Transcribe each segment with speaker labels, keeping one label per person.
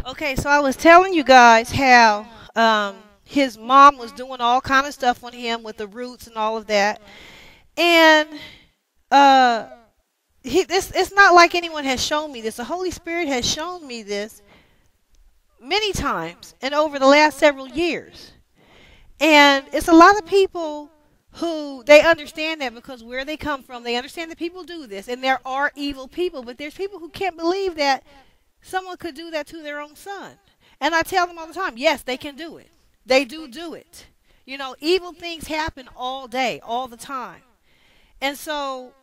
Speaker 1: Okay, so I was telling you guys how his mom was doing all kind of stuff on him with the roots and all of that, and uh, this it's not like anyone has shown me this. The Holy Spirit has shown me this many times and over the last several years, and it's a lot of people who they understand that because where they come from, they understand that people do this, and there are evil people, but there's people who can't believe that someone could do that to their own son. And I tell them all the time, yes, they can do it. They do it. You know, evil things happen all day, all the time. And so,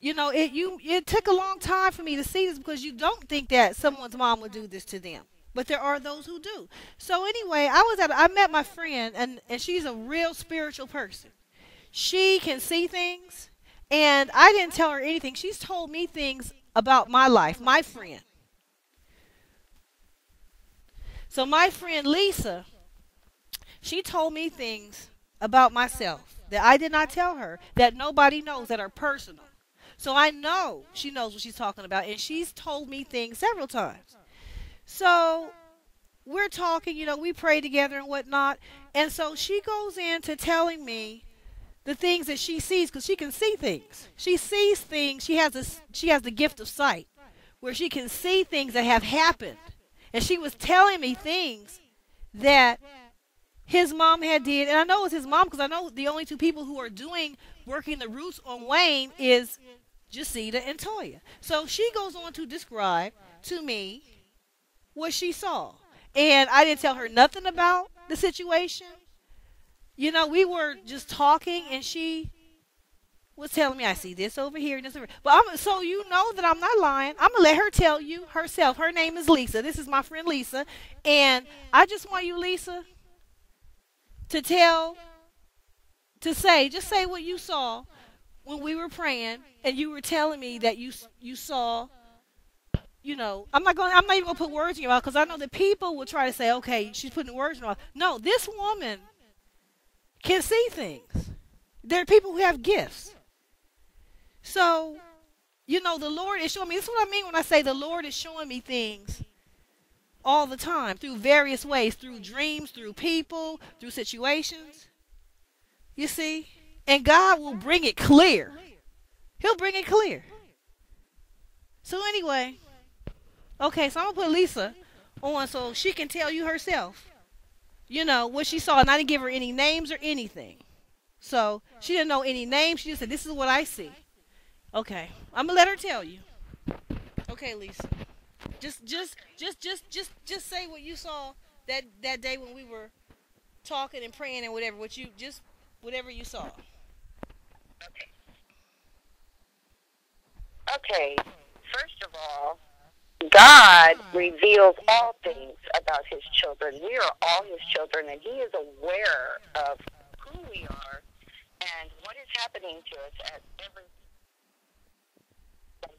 Speaker 1: it took a long time for me to see this because you don't think that someone's mom would do this to them. But there are those who do. So anyway, I met my friend, and she's a real spiritual person. She can see things, and I didn't tell her anything. She's told me things about my life, my friend. So my friend Lisa, she told me things about myself that I did not tell her, that nobody knows, that are personal. So I know she knows what she's talking about, and she's told me things several times. So we're talking, we pray together and whatnot, and so she goes into telling me the things that she sees, because she can see things. She sees things. She has the gift of sight, where she can see things that have happened. And she was telling me things that his mom had did. And I know it's his mom because I know the only two people who are working the roots on Wayne is Jacita and Toya. So she goes on to describe to me what she saw. And I didn't tell her nothing about the situation. We were just talking, and she was telling me, I see this over here and this over here. But so you know that I'm not lying. I'm going to let her tell you herself. Her name is Lisa. This is my friend Lisa. And I just want you, Lisa, just say what you saw when we were praying and you were telling me that you saw, I'm not even going to put words in your mouth because I know that people will try to say, okay, she's putting words in your mouth. No, this woman can see things. There are people who have gifts. So, the Lord is showing me. This is what I mean when I say the Lord is showing me things all the time through various ways, through dreams, through people, through situations. You see? And God will bring it clear. He'll bring it clear. So anyway, okay, so I'm going to put Lisa on so she can tell you herself, what she saw. And I didn't give her any names or anything. So she didn't know any names. She just said, this is what I see. Okay, I'm gonna let her tell you. Okay, Lisa, just say what you saw that day when we were talking and praying and whatever. Whatever you saw.
Speaker 2: Okay. First of all, God reveals all things about His children. We are all His children, and He is aware of who we are and what is happening to us at every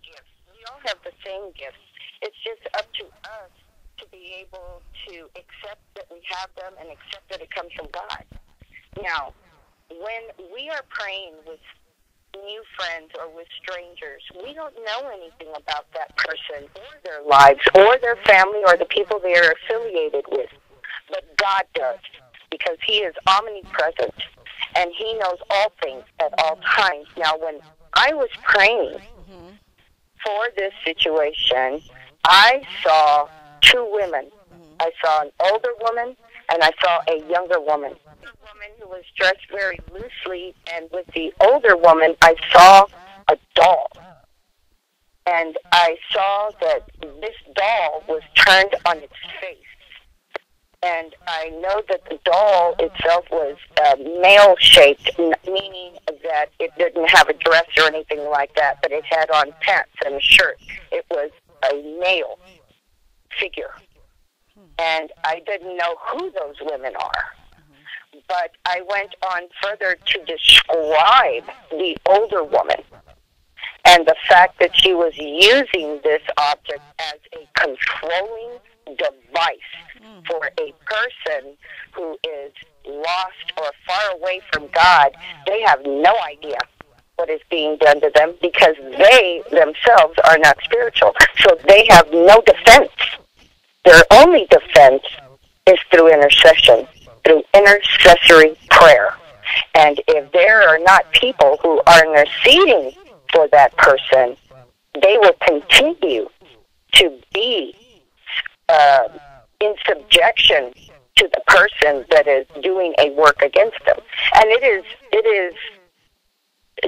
Speaker 2: gifts. We all have the same gifts. It's just up to us to be able to accept that we have them and accept that it comes from God. Now, when we are praying with new friends or with strangers, we don't know anything about that person or their lives or their family or the people they are affiliated with. But God does, because He is omnipresent and He knows all things at all times. Now, when I was praying for this situation, I saw two women. I saw an older woman and I saw a younger woman. The woman who was dressed very loosely, and with the older woman, I saw a doll. And I saw that this doll was turned on its face. And I know that the doll itself was male-shaped, meaning that it didn't have a dress or anything like that, but it had on pants and a shirt. It was a male figure. And I didn't know who those women are. But I went on further to describe the older woman and the fact that she was using this object as a controlling device for a person who is lost or far away from God. They have no idea what is being done to them because they themselves are not spiritual. So they have no defense. Their only defense is through intercession, through intercessory prayer. And if there are not people who are interceding for that person, they will continue to be in subjection to the person that is doing a work against them. And it is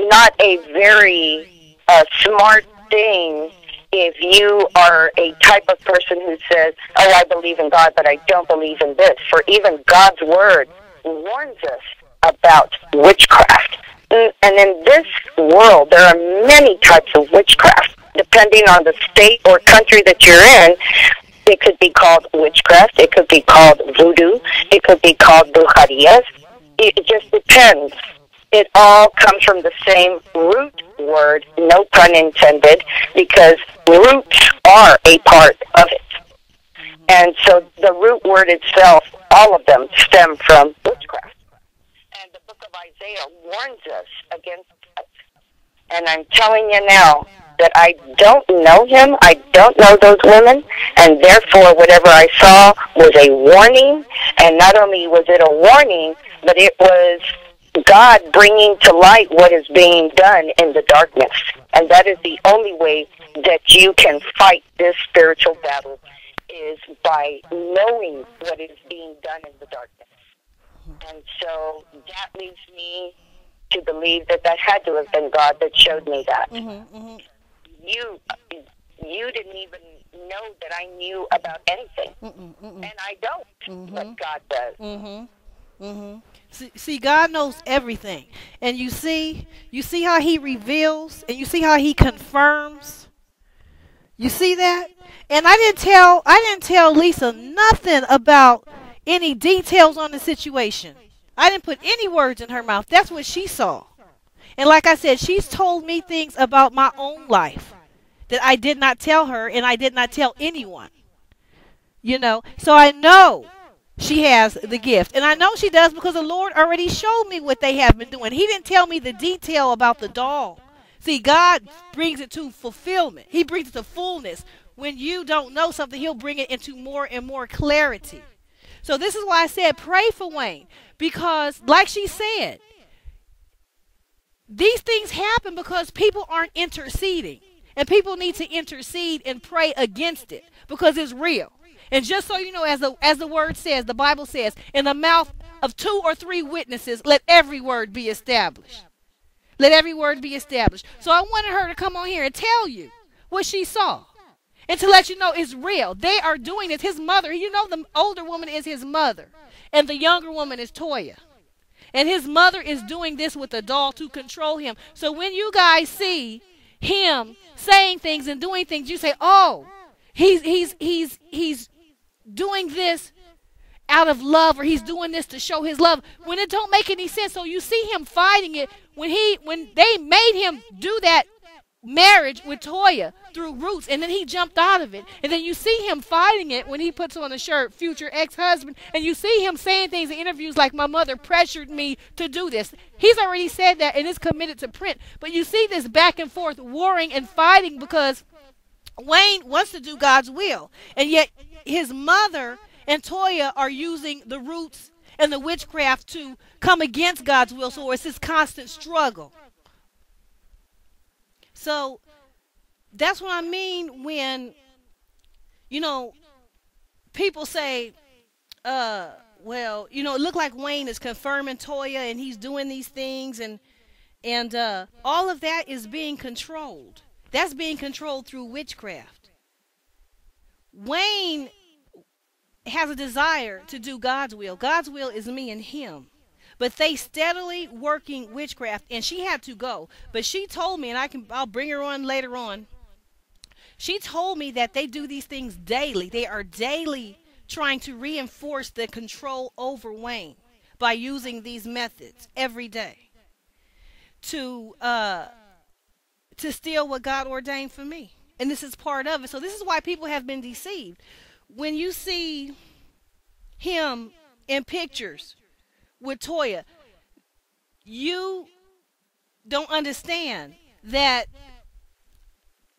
Speaker 2: not a very smart thing if you are a type of person who says, oh, I believe in God, but I don't believe in this. For even God's word warns us about witchcraft. And in this world, there are many types of witchcraft. Depending on the state or country that you're in, it could be called witchcraft, it could be called voodoo, it could be called brujerías. It just depends. It all comes from the same root word, no pun intended, because roots are a part of it. And so the root word itself, all of them stem from witchcraft. And the book of Isaiah warns us against that. And I'm telling you now that I don't know him, I don't know those women, and therefore whatever I saw was a warning. And not only was it a warning, but it was God bringing to light what is being done in the darkness. And that is the only way that you can fight this spiritual battle, is by knowing what is being done in the darkness. And so that leads me to believe that that had to have been God that showed me that. You didn't even know that I knew about anything. And I don't, but God does.
Speaker 1: See, God knows everything, and you see how He reveals, and you see how He confirms. You see that? And I didn't tell Lisa nothing about any details on the situation. I didn't put any words in her mouth. That's what she saw. And like I said, she's told me things about my own life that I did not tell her, and I did not tell anyone. You know, so I know she has the gift. And I know she does because the Lord already showed me what they have been doing. He didn't tell me the detail about the doll. See, God brings it to fulfillment. He brings it to fullness. When you don't know something, He'll bring it into more and more clarity. So this is why I said pray for Wayne. Because, like she said, these things happen because people aren't interceding. And people need to intercede and pray against it because it's real. And just so you know, as the word says, the Bible says, in the mouth of 2 or 3 witnesses, let every word be established. Let every word be established. So I wanted her to come on here and tell you what she saw. And to let you know it's real. They are doing this. His mother, you know, the older woman is his mother. And the younger woman is Toya. And his mother is doing this with a doll to control him. So when you guys see him saying things and doing things, you say, oh, he's doing this out of love, or he's doing this to show his love, when it don't make any sense. So you see him fighting it when they made him do that marriage with Toya through roots, and then he jumped out of it. And then you see him fighting it when he puts on the shirt future ex-husband, and you see him saying things in interviews like, my mother pressured me to do this. He's already said that, and it's committed to print. But you see this back and forth warring and fighting because Wayne wants to do God's will, and yet his mother and Toya are using the roots and the witchcraft to come against God's will. So it's this constant struggle. So that's what I mean when, you know, people say, well, you know, it looked like Wayne is confirming Toya and he's doing these things, and all of that is being controlled. That's being controlled through witchcraft. Wayne has a desire to do God's will. God's will is me and him. But they steadily working witchcraft, and she had to go. But she told me, and I'll bring her on later on. She told me that they do these things daily. They are daily trying to reinforce the control over Wayne by using these methods every day to steal what God ordained for me. And this is part of it. So this is why people have been deceived. When you see him in pictures with Toya, you don't understand that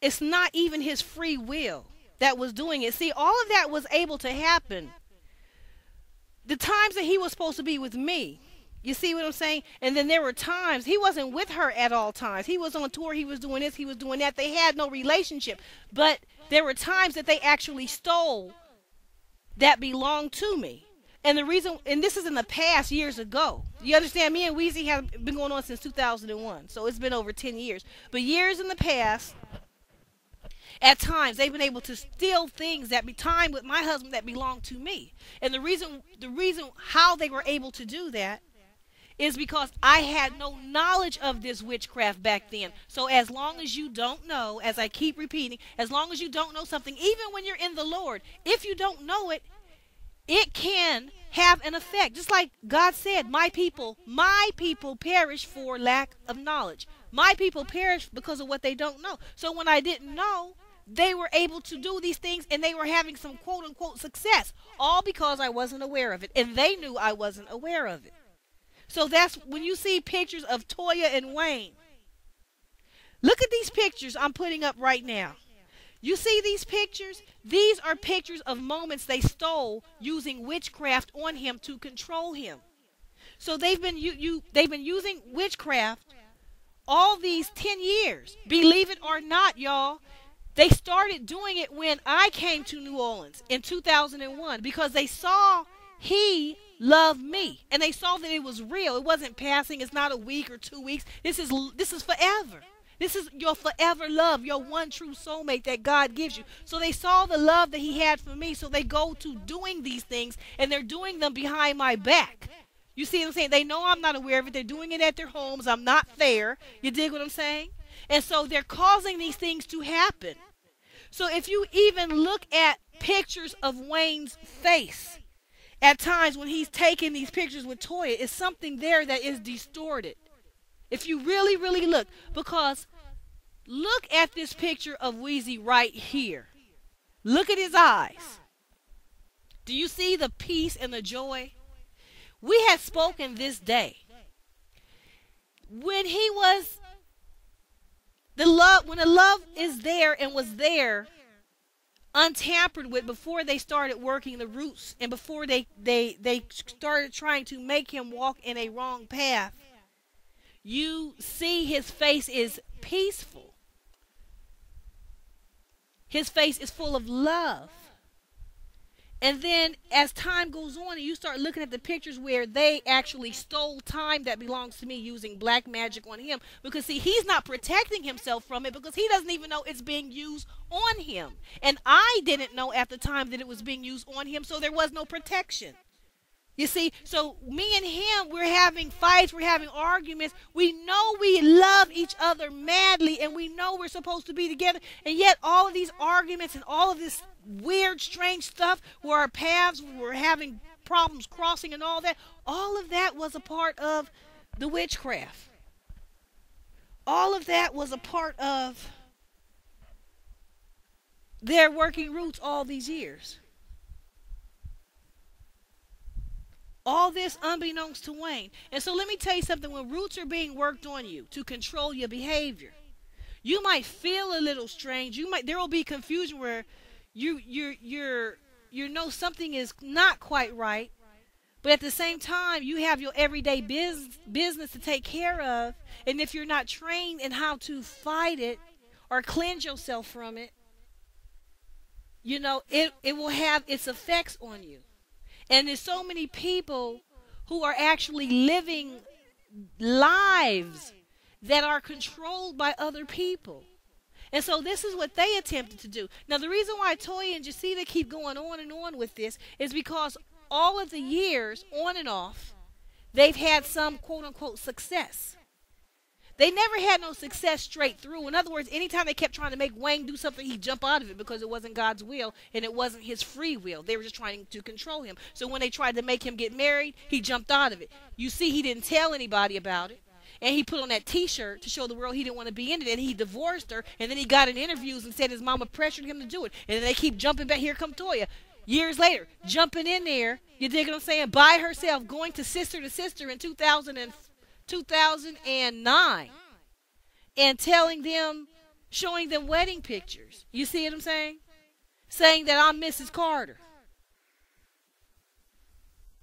Speaker 1: it's not even his free will that was doing it. See, all of that was able to happen the times that he was supposed to be with me. You see what I'm saying? And then there were times he wasn't with her at all times. He was on tour, he was doing this, he was doing that. They had no relationship. But there were times that they actually stole that belonged to me. And the reason, and this is in the past, years ago. You understand? Me and Weezy have been going on since 2001. So it's been over 10 years. But years in the past, at times they've been able to steal things that be time with my husband that belonged to me. And the reason how they were able to do that is because I had no knowledge of this witchcraft back then. So as long as you don't know, as I keep repeating, as long as you don't know something, even when you're in the Lord, if you don't know it, it can have an effect. Just like God said, my people perish for lack of knowledge. My people perish because of what they don't know. So when I didn't know, they were able to do these things and they were having some quote unquote success, all because I wasn't aware of it. And they knew I wasn't aware of it. So that's when you see pictures of Toya and Wayne. Look at these pictures I'm putting up right now. You see these pictures? These are pictures of moments they stole using witchcraft on him to control him. So they've been using witchcraft all these 10 years. Believe it or not, y'all. They started doing it when I came to New Orleans in 2001 because they saw he loved me and they saw that it was real. It wasn't passing. It's not a week or 2 weeks. This is forever. This is your forever love, your one true soulmate that God gives you. So they saw the love that he had for me. So they go to doing these things and they're doing them behind my back. You see what I'm saying? They know I'm not aware of it. They're doing it at their homes. I'm not there. You dig what I'm saying? And so they're causing these things to happen. So if you even look at pictures of Wayne's face, at times when he's taking these pictures with Toya, it's something there that is distorted. If you really, really look, because look at this picture of Weezy right here. Look at his eyes. Do you see the peace and the joy? We had spoken this day. When he was, when the love is there and was there, untampered with before they started working the roots and before they started trying to make him walk in a wrong path, you see his face is peaceful. His face is full of love. And then as time goes on and you start looking at the pictures where they actually stole time that belongs to me using black magic on him, because see, he's not protecting himself from it because he doesn't even know it's being used on him. And I didn't know at the time that it was being used on him, so there was no protection. You see, so me and him, we're having fights, we're having arguments. We know we love each other madly and we know we're supposed to be together. And yet all of these arguments and all of this weird, strange stuff where our paths were having problems crossing and all of that was a part of the witchcraft. All of that was a part of their working roots all these years. All this unbeknownst to Wayne. And so let me tell you something. When roots are being worked on you to control your behavior, you might feel a little strange. There will be confusion where you know something is not quite right, but at the same time you have your everyday business to take care of. And if you're not trained in how to fight it or cleanse yourself from it, you know, it will have its effects on you. And there's so many people who are actually living lives that are controlled by other people. And so this is what they attempted to do. Now, the reason why Toya and Jacita keep going on and on with this is because all of the years, on and off, they've had some quote-unquote success. They never had no success straight through. In other words, anytime they kept trying to make Wayne do something, he'd jump out of it because it wasn't God's will and it wasn't his free will. They were just trying to control him. So when they tried to make him get married, he jumped out of it. You see, he didn't tell anybody about it. And he put on that T-shirt to show the world he didn't want to be in it. And he divorced her. And then he got in interviews and said his mama pressured him to do it. And then they keep jumping back. Here come Toya. Years later, jumping in there, you dig what I'm saying, by herself, going to sister in 2009. And telling them, showing them wedding pictures. You see what I'm saying? saying that I'm Mrs. Carter,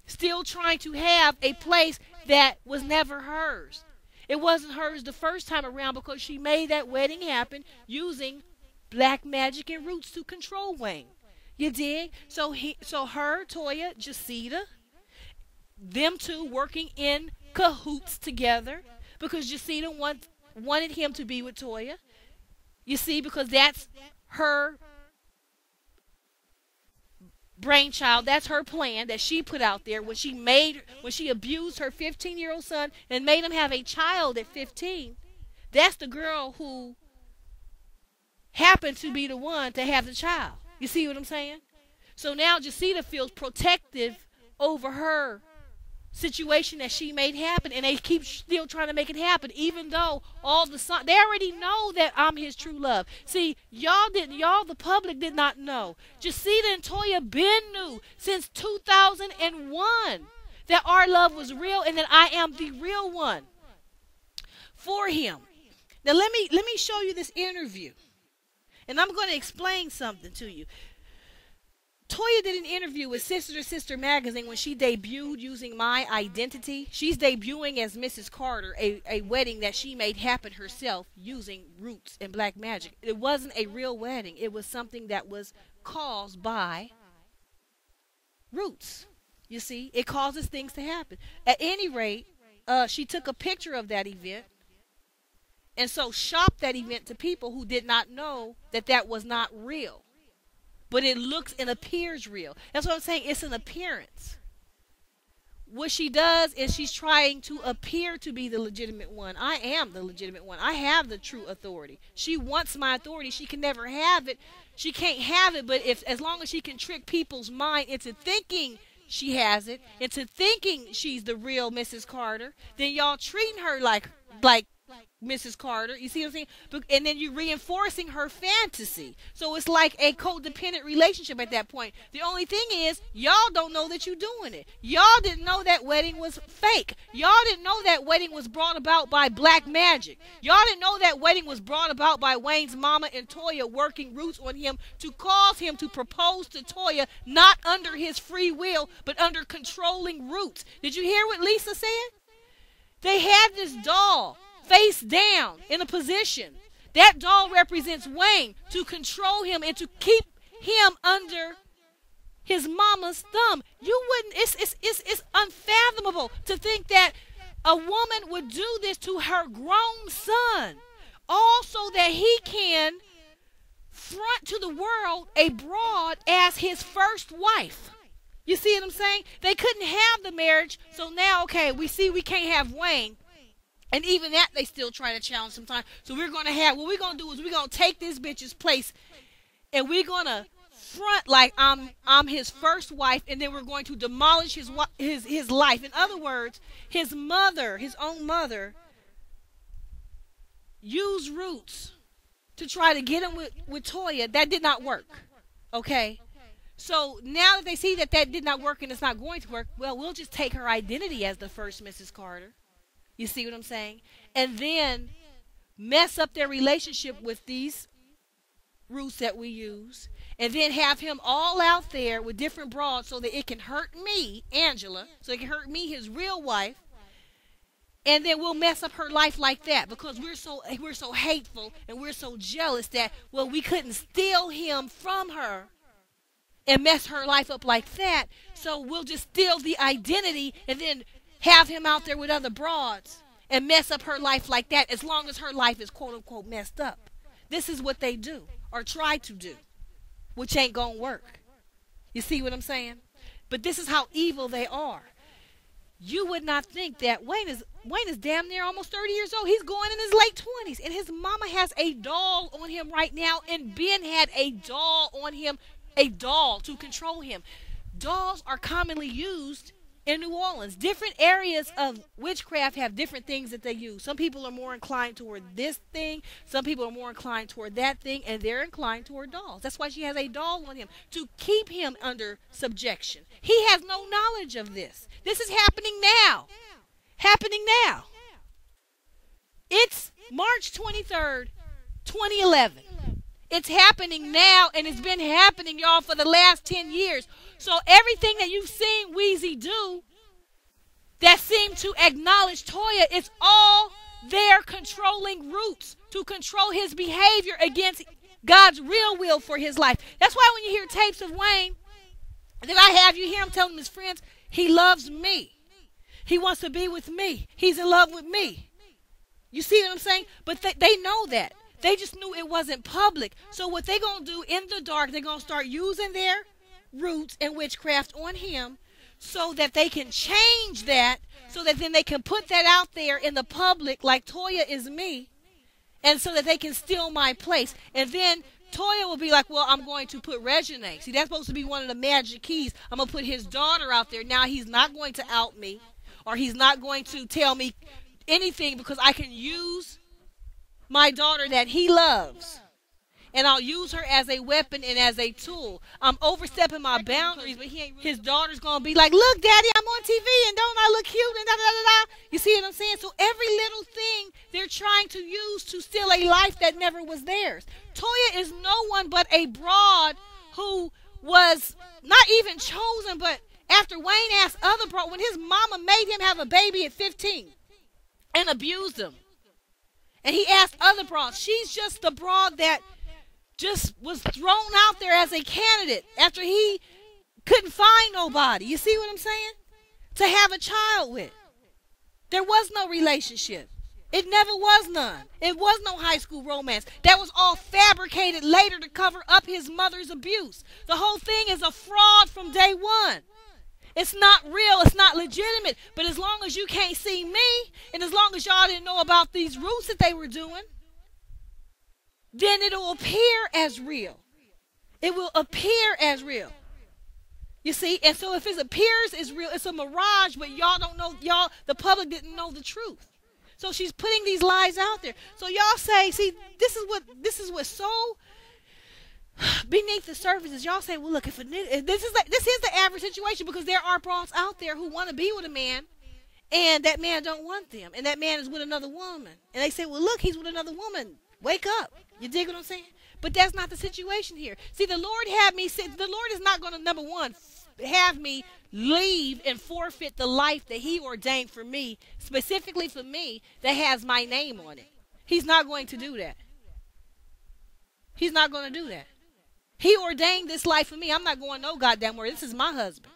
Speaker 1: still trying to have a place that was never hers. It wasn't hers the first time around because she made that wedding happen using black magic and roots to control Wayne. You dig? So her, Toya, Jacita, them two working in cahoots together because Jacita wanted him to be with Toya. You see, because that's her brainchild, that's her plan that she put out there when she abused her 15-year-old son and made him have a child at 15. That's the girl who happened to be the one to have the child. You see what I'm saying? So now Jacita feels protective over her situation that she made happen, and they keep still trying to make it happen, even though all the son, they already know that I'm his true love. See, y'all the public did not know. Jacita and Toya been knew since 2001 that our love was real and that I am the real one for him. Now let me show you this interview, and I'm going to explain something to you. Toya did an interview with Sister to Sister magazine when she debuted using my identity. She's debuting as Mrs. Carter, a wedding that she made happen herself using roots and black magic. It wasn't a real wedding. It was something that was caused by roots. You see, it causes things to happen. At any rate, she took a picture of that event and so shopped that event to people who did not know that that was not real. But it looks and appears real. That's what I'm saying. It's an appearance. What she does is she's trying to appear to be the legitimate one. I am the legitimate one. I have the true authority. She wants my authority. She can never have it. She can't have it, but as long as she can trick people's mind into thinking she has it, into thinking she's the real Mrs. Carter, then y'all treating her like Mrs. Carter. You see what I'm saying? And then you're reinforcing her fantasy. So it's like a codependent relationship at that point. The only thing is, y'all don't know that you're doing it. Y'all didn't know that wedding was fake. Y'all didn't know that wedding was brought about by black magic. Y'all didn't know that wedding was brought about by Wayne's mama and Toya working roots on him to cause him to propose to Toya, not under his free will, but under controlling roots. Did you hear what Lisa said? They had this doll face down in a position. That doll represents Wayne to control him and to keep him under his mama's thumb. You wouldn't, it's unfathomable to think that a woman would do this to her grown son, all so that he can front to the world a broad as his first wife. You see what I'm saying? They couldn't have the marriage, so now, okay, we see we can't have Wayne. And even that they still try to challenge sometimes. So we're going to have, what we're going to do is we're going to take this bitch's place and we're going to front like I'm his first wife, and then we're going to demolish his life. In other words, his mother, his own mother, used roots to try to get him with Toya. That did not work. Okay? So now that they see that did not work and it's not going to work, well, we'll just take her identity as the first Mrs. Carter. You see what I'm saying? And then mess up their relationship with these roots that we use. And then have him all out there with different broads so that it can hurt me, Angela, so it can hurt me, his real wife. And then we'll mess up her life like that because we're so hateful and we're so jealous that, well, we couldn't steal him from her and mess her life up like that. So we'll just steal the identity and then have him out there with other broads and mess up her life like that, as long as her life is quote-unquote messed up. This is what they do, or try to do, which ain't gonna work. You see what I'm saying? But this is how evil they are. You would not think that Wayne is damn near almost 30 years old. He's going in his late 20s, and his mama has a doll on him right now, and Ben had a doll on him, a doll to control him. Dolls are commonly used in New Orleans. Different areas of witchcraft have different things that they use. Some people are more inclined toward this thing. Some people are more inclined toward that thing, and they're inclined toward dolls. That's why she has a doll on him, to keep him under subjection. He has no knowledge of this. This is happening now. Happening now. It's March 23rd, 2011. It's happening now, and it's been happening, y'all, for the last 10 years. So everything that you've seen Weezy do that seem to acknowledge Toya, it's all their controlling roots to control his behavior against God's real will for his life. That's why when you hear tapes of Wayne, then I have you hear him telling his friends, he loves me. He wants to be with me. He's in love with me. You see what I'm saying? But they know that. They just knew it wasn't public. So what they going to do in the dark, they're going to start using their roots and witchcraft on him so that they can change that, so that then they can put that out there in the public like Toya is me, and so that they can steal my place. And then Toya will be like, well, I'm going to put Reginae. See, that's supposed to be one of the magic keys. I'm going to put his daughter out there. Now he's not going to out me, or he's not going to tell me anything, because I can use my daughter that he loves, and I'll use her as a weapon and as a tool. I'm overstepping my boundaries, but his daughter's going to be like, look, Daddy, I'm on TV, and don't I look cute, and da-da-da-da. You see what I'm saying? So every little thing they're trying to use to steal a life that never was theirs. Toya is no one but a broad who was not even chosen, but after Wayne asked other broad, when his mama made him have a baby at 15 and abused him, and he asked other broads, she's just the broad that just was thrown out there as a candidate after he couldn't find nobody. You see what I'm saying? To have a child with. There was no relationship. It never was none. It was no high school romance. That was all fabricated later to cover up his mother's abuse. The whole thing is a fraud from day one. It's not real. It's not legitimate. But as long as you can't see me, and as long as y'all didn't know about these roots that they were doing, then it'll appear as real. It will appear as real. You see? And so if it appears as real, it's a mirage, but y'all don't know, the public didn't know the truth. So she's putting these lies out there. So y'all say, see, this is what's so beneath the surface is y'all say, well, look, if this is the average situation, because there are bras out there who want to be with a man, and that man don't want them, and that man is with another woman, and they say, well, look, he's with another woman. Wake up. You dig what I'm saying? But that's not the situation here. See, the Lord is not going to, number one, have me leave and forfeit the life that he ordained for me, specifically for me, that has my name on it. He's not going to do that. He's not going to do that. He ordained this life for me. I'm not going no goddamn where. This is my husband.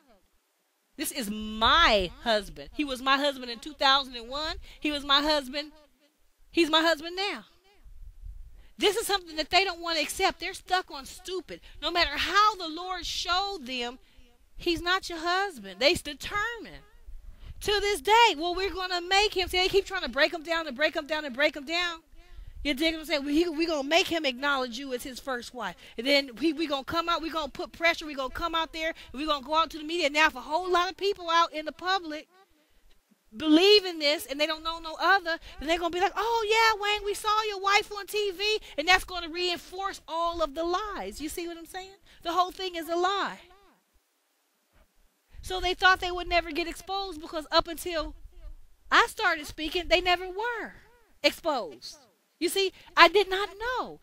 Speaker 1: This is my husband. He was my husband in 2001. He was my husband. He's my husband now. This is something that they don't want to accept. They're stuck on stupid. No matter how the Lord showed them, he's not your husband. They're determined. To this day, well, we're going to make him. See, they keep trying to break him down and break him down and break him down. You dig what I'm saying? We're going to make him acknowledge you as his first wife. And then we're going to come out. We're going to put pressure. We're going to come out there. And we're going to go out to the media. Now, if a whole lot of people out in the public believe in this and they don't know no other, and they're going to be like, oh yeah, Wayne, we saw your wife on TV, and that's going to reinforce all of the lies. You see what I'm saying? The whole thing is a lie. So they thought they would never get exposed, because up until I started speaking, they never were exposed. You see, I did not know.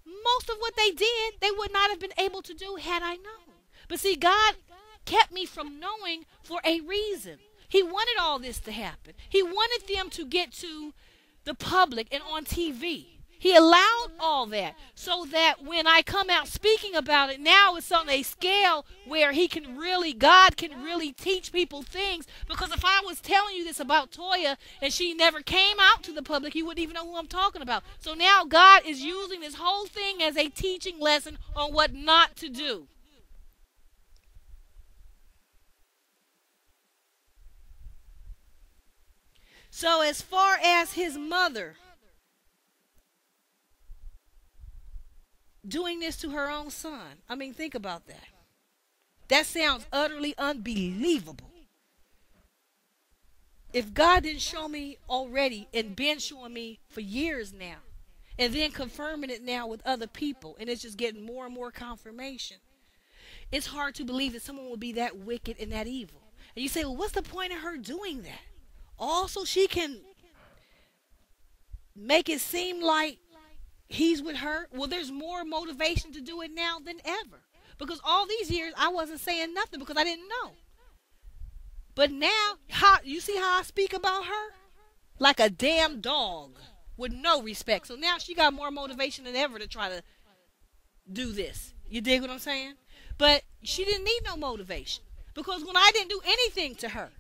Speaker 1: Most of what they did, they would not have been able to do had I known. But see, God kept me from knowing for a reason. He wanted all this to happen. He wanted them to get to the public and on TV. He allowed all that so that when I come out speaking about it, now it's on a scale where God can really teach people things. Because if I was telling you this about Toya and she never came out to the public, you wouldn't even know who I'm talking about. So now God is using this whole thing as a teaching lesson on what not to do. So as far as his mother doing this to her own son, I mean, think about that. That sounds utterly unbelievable. If God didn't show me already and been showing me for years now, and then confirming it now with other people, and it's just getting more and more confirmation, it's hard to believe that someone would be that wicked and that evil. And you say, well, what's the point of her doing that? Also, she can make it seem like he's with her. Well, there's more motivation to do it now than ever. Because all these years I wasn't saying nothing because I didn't know. But now, you see how I speak about her? Like a damn dog with no respect. So now she got more motivation than ever to try to do this. You dig what I'm saying? But she didn't need no motivation. Because when I didn't do anything to her,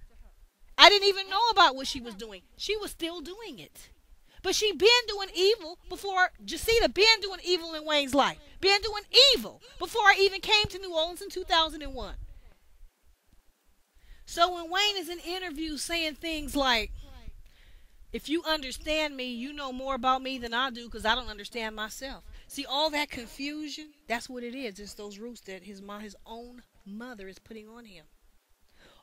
Speaker 1: I didn't even know about what she was doing. She was still doing it. But she been doing evil before. Jacita been doing evil in Wayne's life. Been doing evil before I even came to New Orleans in 2001. So when Wayne is in interviews saying things like, if you understand me, you know more about me than I do because I don't understand myself. See, all that confusion, that's what it is. It's those roots that his own mother is putting on him.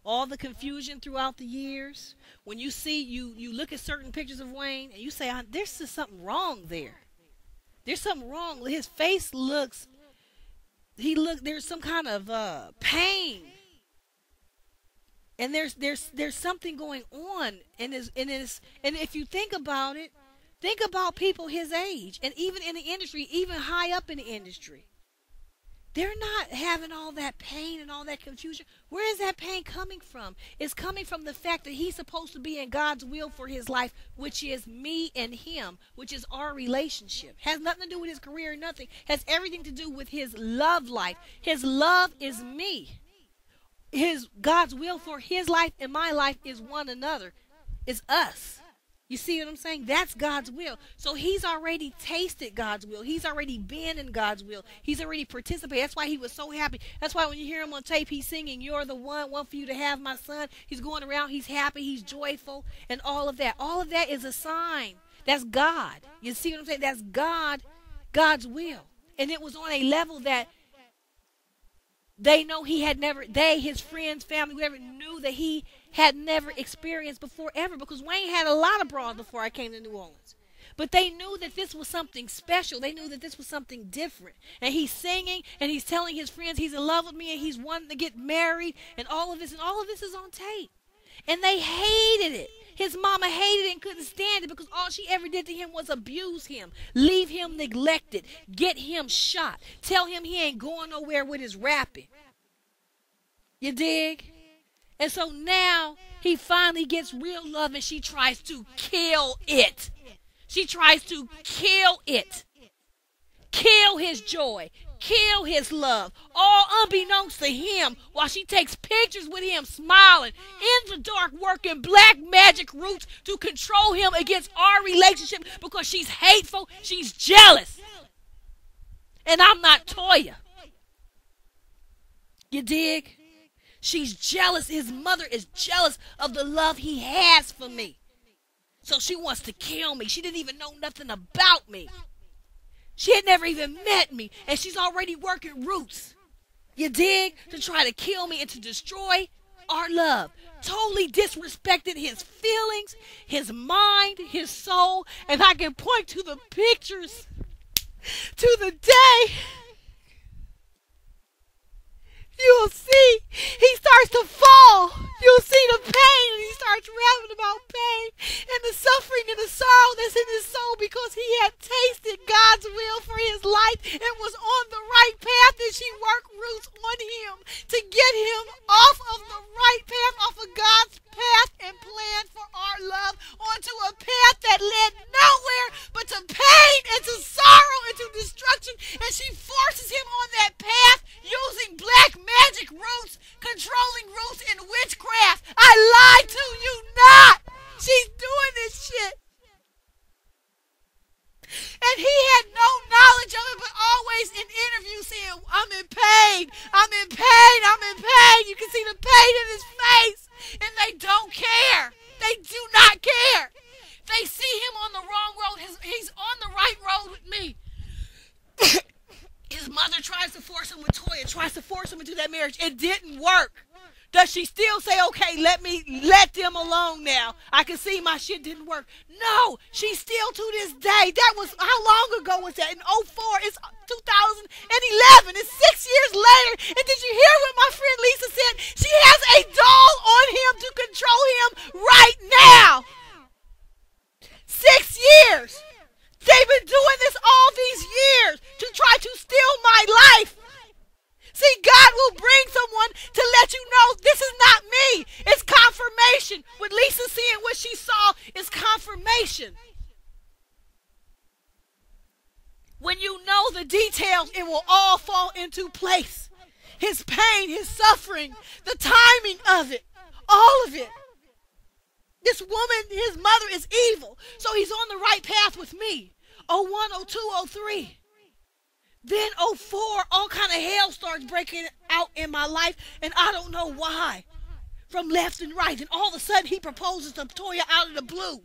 Speaker 1: All the confusion throughout the years. When you see, you look at certain pictures of Wayne and you say, there's just something wrong there. There's something wrong. His face looks, there's some kind of pain. And there's something going on and if you think about it, think about people his age and even in the industry, even high up in the industry. They're not having all that pain and all that confusion. Where is that pain coming from? It's coming from the fact that he's supposed to be in God's will for his life, which is me and him, which is our relationship. Has nothing to do with his career, nothing. Has everything to do with his love life. His love is me. God's will for his life and my life is one another. It's us. You see what I'm saying? That's God's will. So he's already tasted God's will. He's already been in God's will. He's already participated. That's why he was so happy. That's why when you hear him on tape, he's singing, "You're the one for you to have, my son." He's going around, he's happy, he's joyful, and all of that. All of that is a sign. That's God. You see what I'm saying? That's God's will. And it was on a level that they know his friends, family, whoever, knew that he had never experienced before ever, because Wayne had a lot of broads before I came to New Orleans. But they knew that this was something special. They knew that this was something different. And he's singing and he's telling his friends he's in love with me and he's wanting to get married and all of this is on tape. And they hated it. His mama hated it and couldn't stand it because all she ever did to him was abuse him, leave him neglected, get him shot, tell him he ain't going nowhere with his rapping. You dig? And so now he finally gets real love and she tries to kill it. She tries to kill it. Kill his joy. Kill his love. All unbeknownst to him, while she takes pictures with him smiling in the dark, working black magic roots to control him against our relationship because she's hateful, she's jealous. And I'm not Toya. You dig? She's jealous. His mother is jealous of the love he has for me. So she wants to kill me. She didn't even know nothing about me. She had never even met me. And she's already working roots. You dig? To try to kill me and to destroy our love. Totally disrespected his feelings, his mind, his soul. And I can point to the pictures to the day. You'll see, he starts to fall. You'll see the pain, and he starts rapping about pain and the suffering and the sorrow that's in his soul because he had tasted God's will for his life and was on the right path, and she worked roots on him to get him off of the right path, off of God's path and plan for our love, onto a path that led nowhere but to pain and to sorrow and to destruction, and she forces him on that path using black magic roots, controlling roots in witchcraft. I lied to you not. She's doing this shit. And he had no knowledge of it, but always in interviews saying, "I'm in pain, I'm in pain, I'm in pain." You can see the pain in his face. And they don't care. They do not care. They see him on the wrong road. He's on the right road with me. His mother tries to force him with Toya, tries to force him into that marriage. It didn't work. Does she still say, "Okay, let them alone now. I can see my shit didn't work"? No, she still to this day. That was, how long ago was that? In 04, it's 2011. It's 6 years later. And did you hear what my friend Lisa said? She has a doll on him to control him right now. 6 years. They've been doing this all into place. His pain, his suffering, the timing of it, all of it. This woman, his mother is evil. So he's on the right path with me. '01, '02, '03. Then '04, all kind of hell starts breaking out in my life, and I don't know why. From left and right, and all of a sudden he proposes to Toya out of the blue.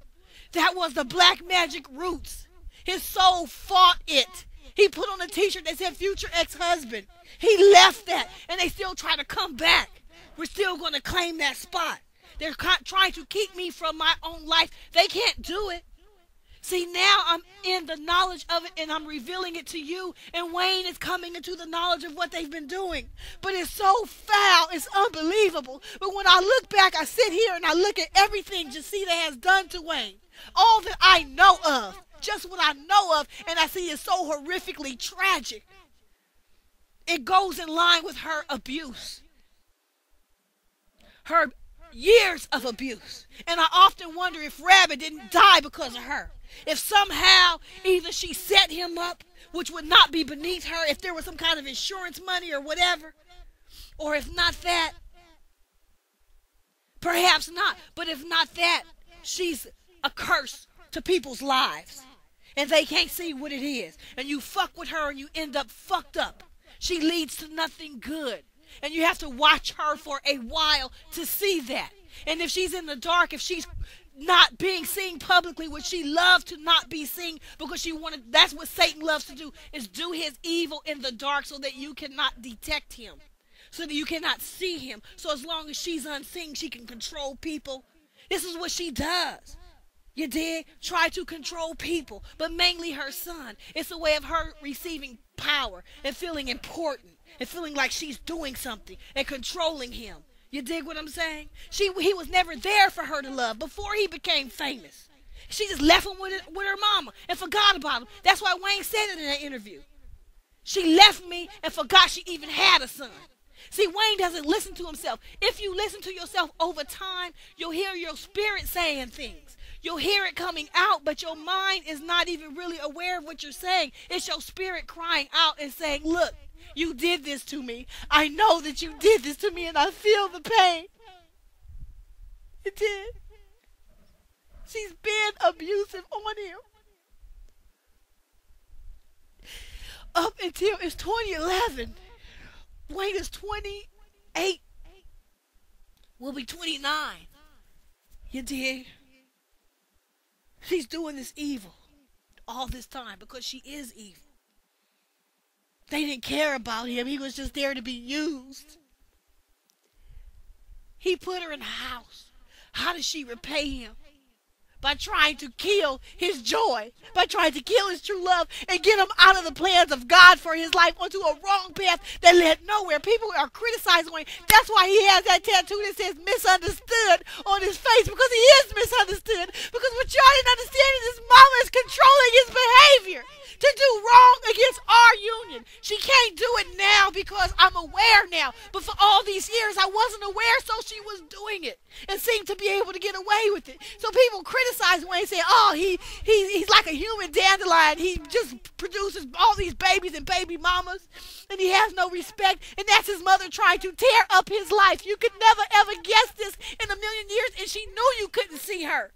Speaker 1: That was the black magic roots. His soul fought it. He put on a t-shirt that said future ex-husband. He left that, and they still try to come back. We're still going to claim that spot. They're trying to keep me from my own life. They can't do it. See, now I'm in the knowledge of it, and I'm revealing it to you, and Wayne is coming into the knowledge of what they've been doing. But it's so foul, it's unbelievable. But when I look back, I sit here and I look at everything Jacita has done to Wayne. All that I know of, just what I know of, and I see is so horrifically tragic. It goes in line with her abuse. Her years of abuse. And I often wonder if Rabbit didn't die because of her. If somehow either she set him up, which would not be beneath her, if there was some kind of insurance money or whatever, or if not that, perhaps not, but if not that, she's a curse to people's lives, and they can't see what it is, and you fuck with her and you end up fucked up. She leads to nothing good, and you have to watch her for a while to see that. And if she's in the dark, if she's not being seen publicly, which she loved to not be seen because she wanted, that's what Satan loves to do, is do his evil in the dark so that you cannot detect him, so that you cannot see him. So as long as she's unseen, she can control people. This is what she does. You dig? Try to control people, but mainly her son. It's a way of her receiving power and feeling important and feeling like she's doing something and controlling him. You dig what I'm saying? He was never there for her to love before he became famous. She just left him with her mama and forgot about him. That's why Wayne said it in that interview. She left me and forgot she even had a son. See, Wayne doesn't listen to himself. If you listen to yourself over time, you'll hear your spirit saying things. You'll hear it coming out, but your mind is not even really aware of what you're saying. It's your spirit crying out and saying, look, you did this to me. I know that you did this to me, and I feel the pain. You did. She's been abusive on him. Up until it's 2011. Wayne is 28. Will be 29. You dig? She's doing this evil all this time because she is evil. They didn't care about him. He was just there to be used. He put her in a house. How does she repay him? By trying to kill his joy, by trying to kill his true love and get him out of the plans of God for his life onto a wrong path that led nowhere. People are criticizing him. That's why he has that tattoo that says misunderstood on his face, because he is misunderstood. Because what y'all didn't understand is his mama is controlling his behavior to do wrong against our union. She can't do it now because I'm aware now. But for all these years, I wasn't aware, so she was doing it and seemed to be able to get away with it. So people criticize Wayne, saying, oh, he's like a human dandelion. He just produces all these babies and baby mamas, and he has no respect. And that's his mother trying to tear up his life. You could never, ever guess this in a million years, and she knew you couldn't see her.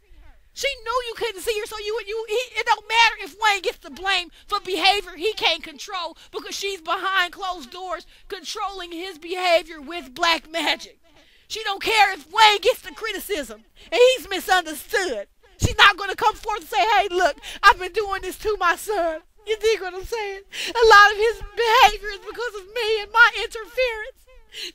Speaker 1: She knew you couldn't see her, so it don't matter if Wayne gets the blame for behavior he can't control, because she's behind closed doors controlling his behavior with black magic. She don't care if Wayne gets the criticism and he's misunderstood. She's not going to come forth and say, hey, look, I've been doing this to my son. You dig what I'm saying? A lot of his behavior is because of me and my interference.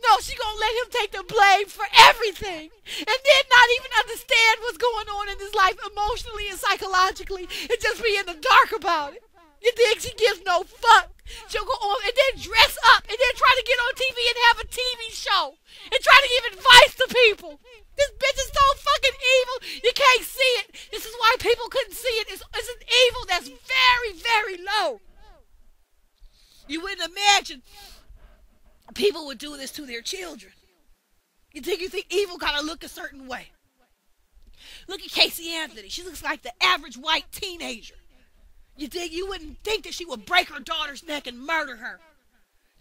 Speaker 1: No, she gonna let him take the blame for everything, and then not even understand what's going on in his life emotionally and psychologically, and just be in the dark about it. You think she gives no fuck? She'll go on and then dress up and then try to get on TV and have a TV show and try to give advice to people. This bitch is so fucking evil. You can't see it. This is why people couldn't see it. It's an evil that's very, very low. You wouldn't imagine people would do this to their children. You think evil gotta look a certain way. Look at Casey Anthony. She looks like the average white teenager. You wouldn't think that she would break her daughter's neck and murder her.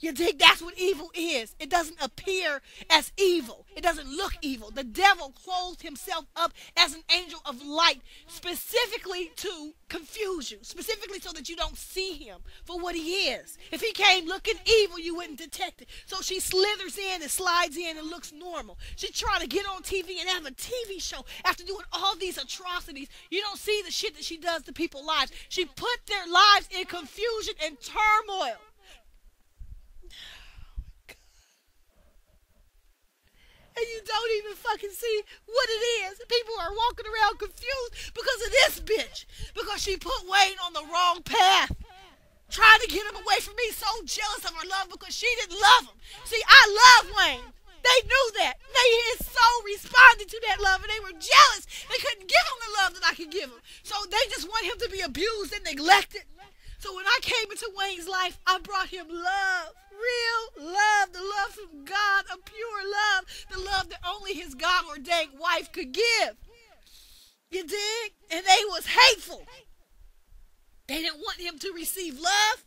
Speaker 1: You dig? That's what evil is. It doesn't appear as evil. It doesn't look evil. The devil clothed himself up as an angel of light specifically to confuse you, specifically so that you don't see him for what he is. If he came looking evil, you wouldn't detect it. So she slithers in and slides in and looks normal. She tried to get on TV and have a TV show after doing all these atrocities. You don't see the shit that she does to people's lives. She put their lives in confusion and turmoil. And you don't even fucking see what it is. People are walking around confused because of this bitch. Because she put Wayne on the wrong path. Trying to get him away from me. So jealous of her love because she didn't love him. See, I love Wayne. They knew that. They his soul responded to that love and they were jealous. They couldn't give him the love that I could give him. So they just want him to be abused and neglected. So when I came into Wayne's life, I brought him love. Real love. The love from God. A pure love. The love that only his God-ordained wife could give. You dig? And they was hateful. They didn't want him to receive love.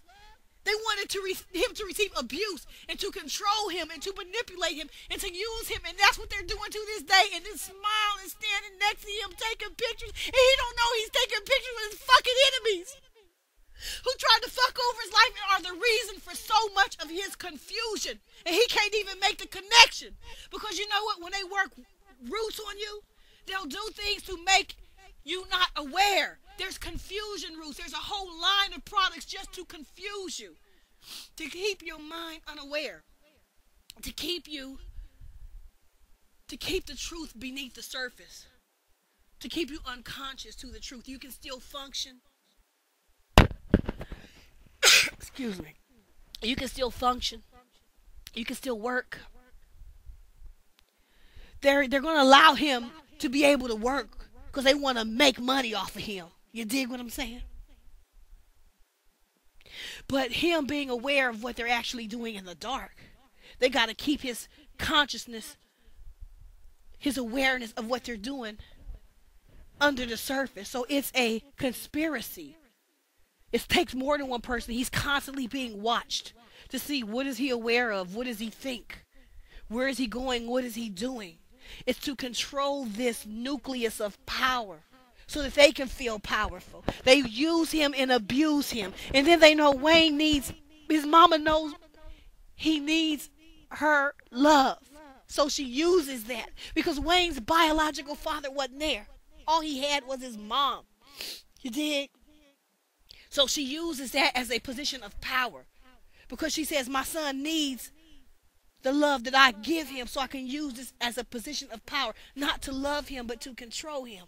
Speaker 1: They wanted him to receive abuse and to control him and to manipulate him and to use him. And that's what they're doing to this day. And then smile and standing next to him taking pictures. And he don't know he's taking pictures with his fucking enemies who tried to fuck over his life and are the reason for so much of his confusion. And he can't even make the connection. Because you know what? When they work roots on you, they'll do things to make you not aware. There's confusion roots. There's a whole line of products just to confuse you. To keep your mind unaware. To keep the truth beneath the surface. To keep you unconscious to the truth. You can still function. Excuse me. You can still function. You can still work. They're going to allow him to be able to work because they want to make money off of him. You dig what I'm saying? But him being aware of what they're actually doing in the dark, they got to keep his consciousness, his awareness of what they're doing under the surface. So it's a conspiracy. It takes more than one person. He's constantly being watched to see what is he aware of, what does he think, where is he going, what is he doing. It's to control this nucleus of power so that they can feel powerful. They use him and abuse him. And then they know Wayne needs, his mama knows he needs her love. So she uses that because Wayne's biological father wasn't there. All he had was his mom. You dig? So she uses that as a position of power because she says, my son needs the love that I give him so I can use this as a position of power, not to love him, but to control him.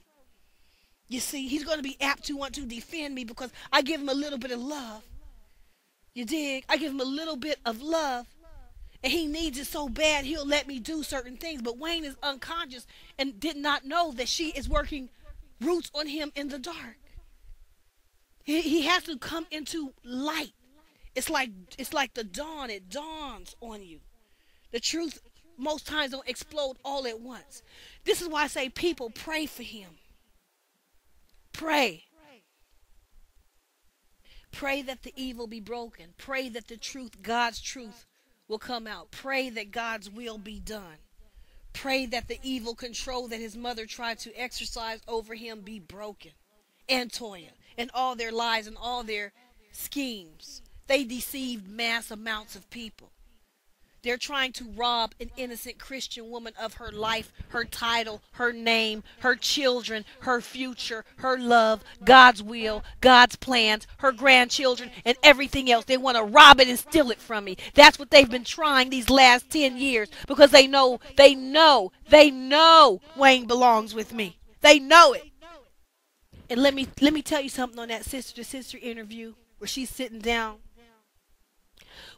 Speaker 1: You see, he's going to be apt to want to defend me because I give him a little bit of love. You dig? I give him a little bit of love, and he needs it so bad he'll let me do certain things. But Wayne is unconscious and did not know that she is working roots on him in the dark. He has to come into light. It's like the dawn. It dawns on you. The truth most times don't explode all at once. This is why I say people pray for him. Pray. Pray that the evil be broken. Pray that the truth, God's truth, will come out. Pray that God's will be done. Pray that the evil control that his mother tried to exercise over him be broken. And Toya, and all their lies and all their schemes. They deceived mass amounts of people. They're trying to rob an innocent Christian woman of her life, her title, her name, her children, her future, her love, God's will, God's plans, her grandchildren, and everything else. They want to rob it and steal it from me. That's what they've been trying these last 10 years because they know Wayne belongs with me. They know it. And let me tell you something on that sister-to-sister interview where she's sitting down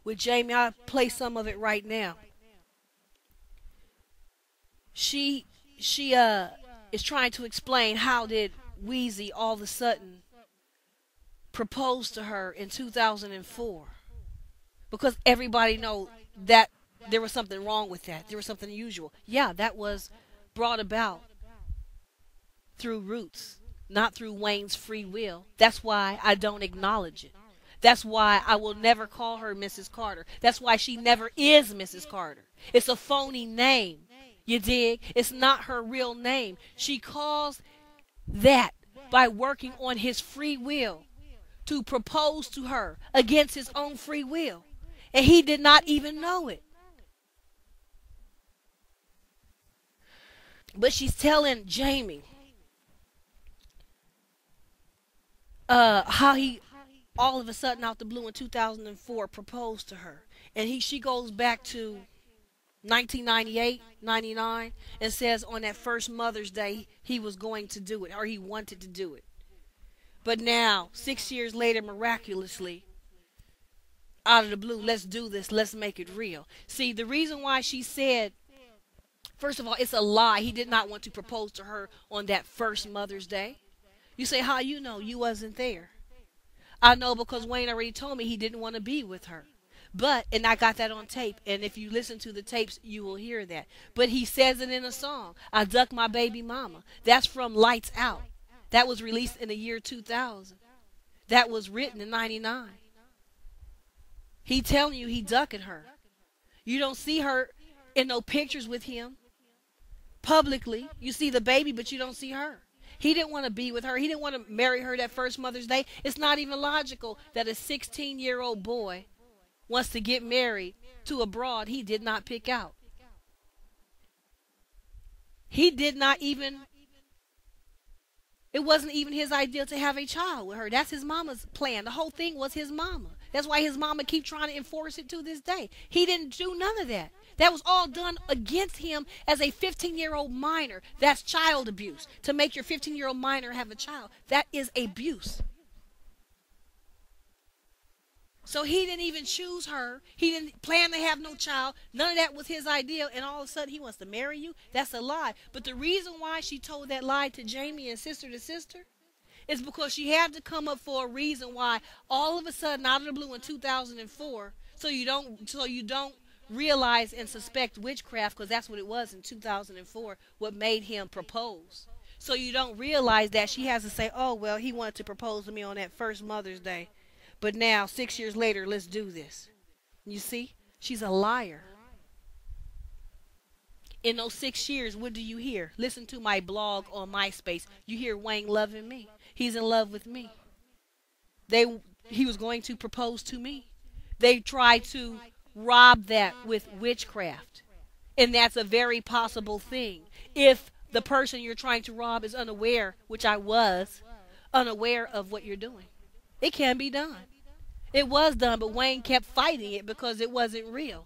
Speaker 1: with Jamie. I'll play some of it right now. She is trying to explain how did Weezy all of a sudden propose to her in 2004. Because everybody know that there was something wrong with that. There was something unusual. Yeah, that was brought about through roots, not through Wayne's free will. That's why I don't acknowledge it. That's why I will never call her Mrs. Carter. That's why she never is Mrs. Carter. It's a phony name. You dig? It's not her real name. She calls that by working on his free will to propose to her against his own free will. And he did not even know it. But she's telling Jamie how he all of a sudden out the blue in 2004 proposed to her. And she goes back to 1998, 99, and says on that first Mother's Day he was going to do it, or he wanted to do it. But now, 6 years later, miraculously, out of the blue, let's do this, let's make it real. See, the reason why she said, first of all, it's a lie. He did not want to propose to her on that first Mother's Day. You say, how you know? You wasn't there. I know because Wayne already told me he didn't want to be with her. But, and I got that on tape, and if you listen to the tapes, you will hear that. But he says it in a song, I ducked my baby mama. That's from Lights Out. That was released in the year 2000. That was written in 99. He telling you he ducking her. You don't see her in no pictures with him publicly. You see the baby, but you don't see her. He didn't want to be with her. He didn't want to marry her that first Mother's Day. It's not even logical that a 16-year-old boy wants to get married to a broad he did not pick out. He did not even, it wasn't even his idea to have a child with her. That's his mama's plan. The whole thing was his mama. That's why his mama keep trying to enforce it to this day. He didn't do none of that. That was all done against him as a 15-year-old minor. That's child abuse. To make your 15-year-old minor have a child, that is abuse. So he didn't even choose her. He didn't plan to have no child. None of that was his idea. And all of a sudden he wants to marry you? That's a lie. But the reason why she told that lie to Jamie and sister to sister is because she had to come up for a reason why all of a sudden out of the blue in 2004, so you don't realize and suspect witchcraft, because that's what it was in 2004, what made him propose. So you don't realize that she has to say, oh, well, he wanted to propose to me on that first Mother's Day. But now, 6 years later, let's do this. You see? She's a liar. In those 6 years, what do you hear? Listen to my blog on MySpace. You hear Wayne loving me. He's in love with me. He was going to propose to me. They tried to rob that with witchcraft. And that's a very possible thing. If the person you're trying to rob is unaware, which I was, unaware of what you're doing. It can be done. It was done, but Wayne kept fighting it because it wasn't real.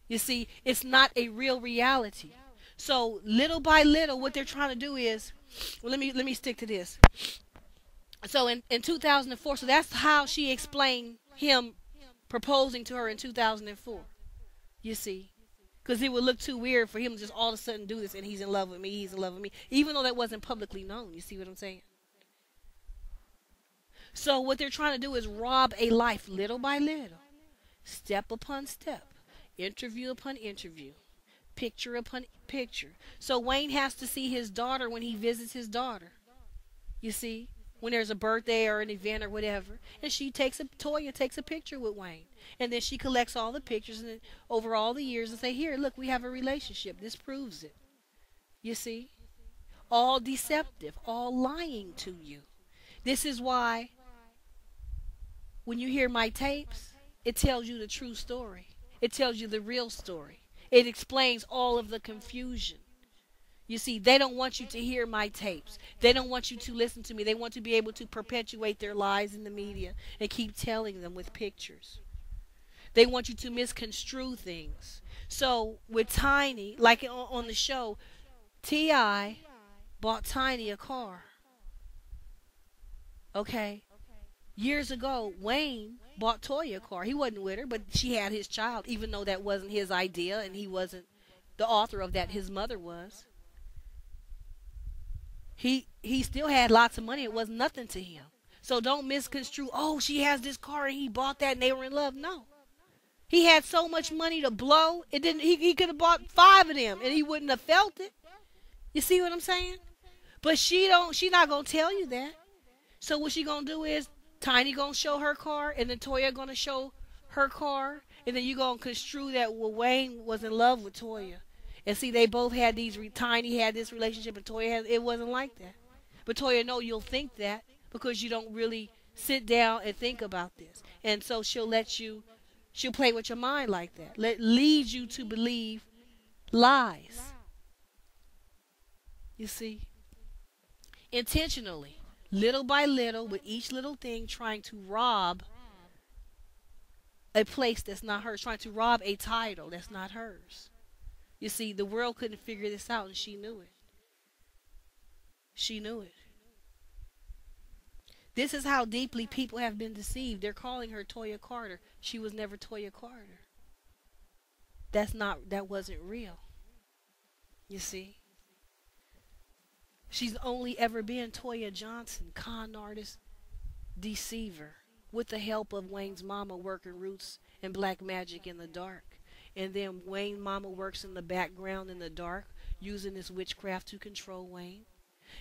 Speaker 1: You see, it's not a real reality. So little by little, what they're trying to do is, well, let me stick to this. So in 2004, so that's how she explained him proposing to her in 2004. You see, because it would look too weird for him to just all of a sudden do this and he's in love with me, he's in love with me, even though that wasn't publicly known. You see what I'm saying? So what they're trying to do is rob a life little by little, step upon step, interview upon interview, picture upon picture. So Wayne has to see his daughter when he visits his daughter. You see, when there's a birthday or an event or whatever, and Toya takes a picture with Wayne, and then she collects all the pictures and over all the years and say, here, look, we have a relationship. This proves it. You see, all deceptive, all lying to you. This is why when you hear my tapes, it tells you the true story. It tells you the real story. It explains all of the confusion. You see, they don't want you to hear my tapes. They don't want you to listen to me. They want to be able to perpetuate their lies in the media and keep telling them with pictures. They want you to misconstrue things. So with Tiny, like on the show, T.I. bought Tiny a car. Okay? Years ago, Wayne bought Toya a car. He wasn't with her, but she had his child, even though that wasn't his idea and he wasn't the author of that. His mother was. He still had lots of money. It was nothing to him. So don't misconstrue, oh, she has this car and he bought that and they were in love. No. He had so much money to blow, he could have bought 5 of them and he wouldn't have felt it. You see what I'm saying? But she's not going to tell you that. So what she going to do is Tiny gonna show her car, and then Toya gonna show her car, and then you gonna construe that well, Wayne was in love with Toya, and see they both had these. Tiny had this relationship, and Toya had. It wasn't like that. But Toya, no, you'll think that because you don't really sit down and think about this, and so she'll let you. She'll play with your mind like that. Lead you to believe lies. You see, intentionally, little by little, with each little thing, trying to rob a place that's not hers, trying to rob a title that's not hers. You see, the world couldn't figure this out, and she knew it. She knew it. This is how deeply people have been deceived. They're calling her Toya Carter. She was never Toya Carter. That wasn't real. You see? She's only ever been Toya Johnson, con artist, deceiver, with the help of Wayne's mama working roots and black magic in the dark. And then Wayne's mama works in the background in the dark, using this witchcraft to control Wayne.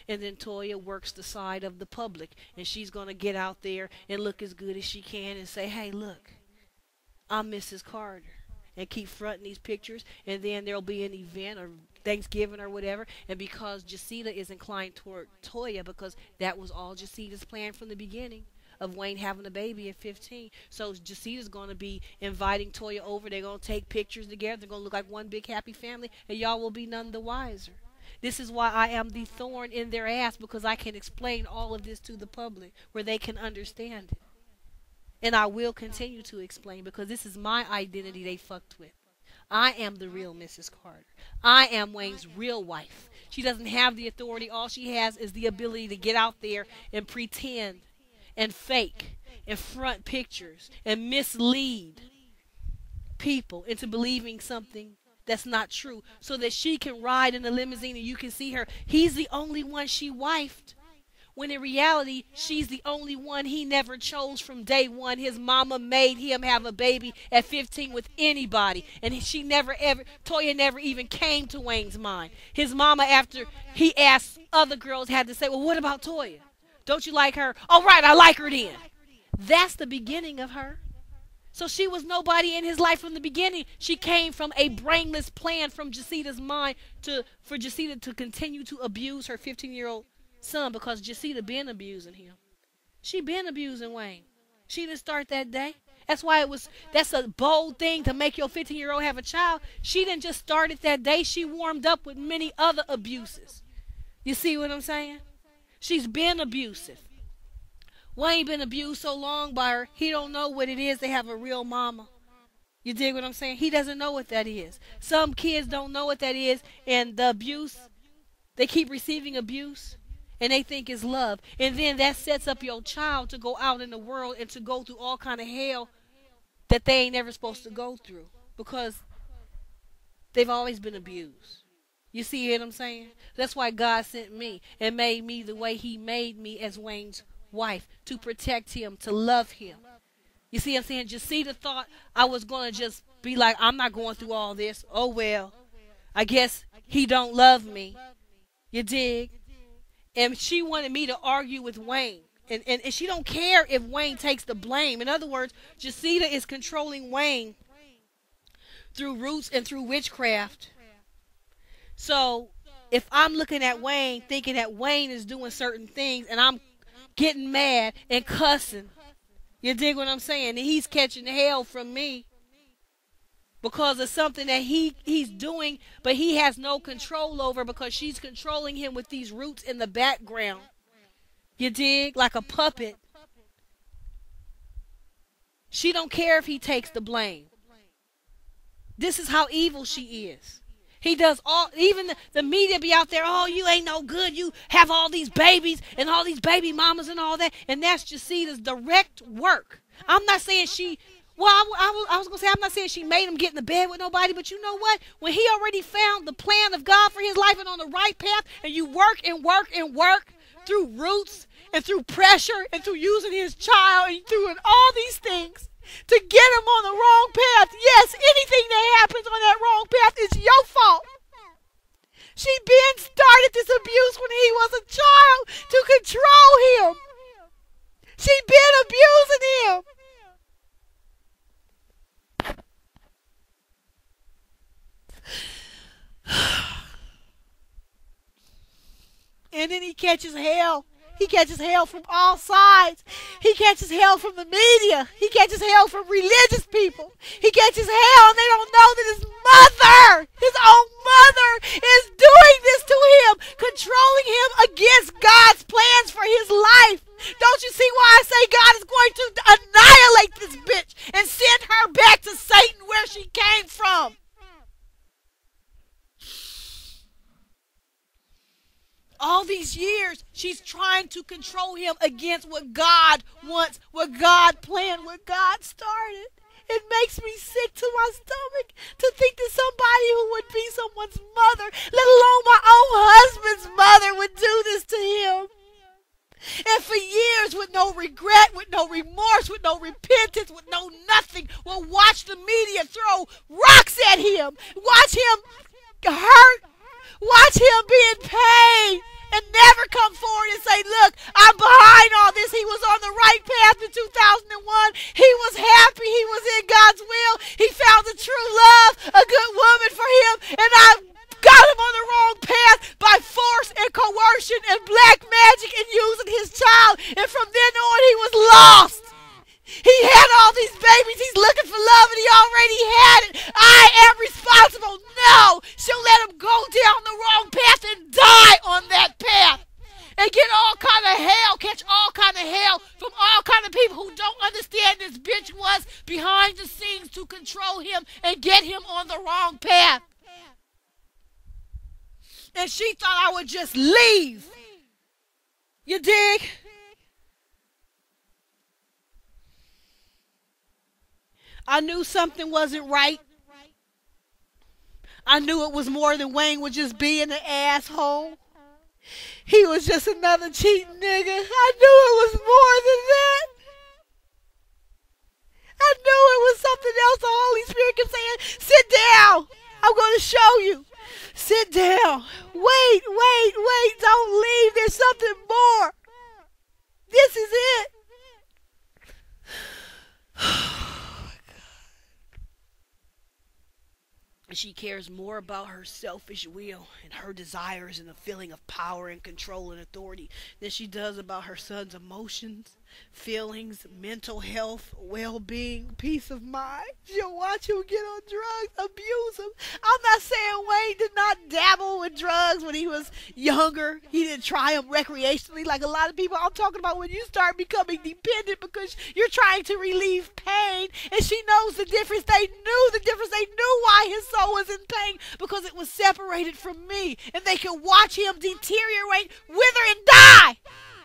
Speaker 1: And then Toya works the side of the public, and she's going to get out there and look as good as she can and say, hey, look, I'm Mrs. Carter. And keep fronting these pictures, and then there'll be an event or Thanksgiving or whatever, and because Jacita is inclined toward Toya, because that was all Jacita's plan from the beginning of Wayne having a baby at 15. So Jacita's going to be inviting Toya over. They're going to take pictures together. They're going to look like one big happy family, and y'all will be none the wiser. This is why I am the thorn in their ass, because I can explain all of this to the public where they can understand it. And I will continue to explain, because this is my identity they fucked with. I am the real Mrs. Carter. I am Wayne's real wife. She doesn't have the authority. All she has is the ability to get out there and pretend and fake and front pictures and mislead people into believing something that's not true, so that she can ride in the limousine and you can see her. He's the only one she wifed, when in reality, she's the only one he never chose from day one. His mama made him have a baby at 15 with anybody. And Toya never even came to Wayne's mind. His mama, after he asked other girls, had to say, well, what about Toya? Don't you like her? All right, I like her then. That's the beginning of her. So she was nobody in his life from the beginning. She came from a brainless plan from Jacita's mind for Jacita to continue to abuse her 15-year-old son, because Jacita been abusing him. She been abusing Wayne. She didn't start that day. That's a bold thing to make your 15-year-old have a child. She didn't just start it that day. She warmed up with many other abuses. You see what I'm saying? She's been abusive. Wayne been abused so long by her, he don't know what it is to have a real mama. You dig what I'm saying? He doesn't know what that is. Some kids don't know what that is, and the abuse, they keep receiving abuse, and they think it's love. And then that sets up your child to go out in the world and to go through all kind of hell that they ain't never supposed to go through, because they've always been abused. You see what I'm saying? That's why God sent me and made me the way he made me as Wayne's wife, to protect him, to love him. You see what I'm saying? Jacita thought I was going to just be like, I'm not going through all this. Oh, well, I guess he don't love me. You dig? And she wanted me to argue with Wayne. And she don't care if Wayne takes the blame. In other words, Jacita is controlling Wayne through roots and through witchcraft. So if I'm looking at Wayne thinking that Wayne is doing certain things, and I'm getting mad and cussing, you dig what I'm saying? And he's catching hell from me because of something that he's doing, but he has no control over, because she's controlling him with these roots in the background. You dig? Like a puppet. She don't care if he takes the blame. This is how evil she is. He does all, even the media be out there, oh, you ain't no good. You have all these babies and all these baby mamas and all that. And that's Jacita's direct work. I'm not saying I was going to say, I'm not saying she made him get in the bed with nobody, but you know what? When he already found the plan of God for his life and on the right path, and you work and work and work through roots and through pressure and through using his child and doing all these things to get him on the wrong path. Yes, anything that happens on that wrong path is your fault. She been started this abuse when he was a child to control him. She been abusing him. And then he catches hell. He catches hell from all sides. He catches hell from the media. He catches hell from religious people. He catches hell, and they don't know that his own mother, is doing this to him, controlling him against God's plans for his life. Don't you see why I say God is going to annihilate this bitch and send her back to Satan where she came from? All these years, she's trying to control him against what God wants, what God planned, what God started. It makes me sick to my stomach to think that somebody who would be someone's mother, let alone my own husband's mother, would do this to him. And for years, with no regret, with no remorse, with no repentance, with no nothing, will watch the media throw rocks at him, watch him hurt, watch him be in pain, and never come forward and say, look, I'm behind all this. He was on the right path in 2001. He was happy. He was in God's will. He found the true love, a good woman for him, and I got him on the wrong path by force and coercion and black magic and using his child. And from then on, he was lost. He had all these babies. He's looking for love, and he already had it. I am responsible. No, she'll let him go down the wrong path and die on that path and get all kind of hell, catch all kind of hell from all kind of people who don't understand this bitch was behind the scenes to control him and get him on the wrong path. And she thought I would just leave. You dig? I knew something wasn't right. I knew it was more than Wayne was just being an asshole. He was just another cheating nigga. I knew it was more than that. I knew it was something else. The Holy Spirit kept saying, sit down. I'm going to show you. Sit down. Wait. Don't leave. There's something more. This is it. She cares more about her selfish will and her desires and the feeling of power and control and authority than she does about her son's emotions, feelings, mental health, well-being, peace of mind. She'll watch him get on drugs, abuse him. I'm not saying Wayne did not dabble with drugs when he was younger. He didn't try them recreationally like a lot of people. I'm talking about when you start becoming dependent because you're trying to relieve pain, and she knows the difference. They knew the difference. They knew why his soul was in pain, because it was separated from me, and they could watch him deteriorate, wither, and die.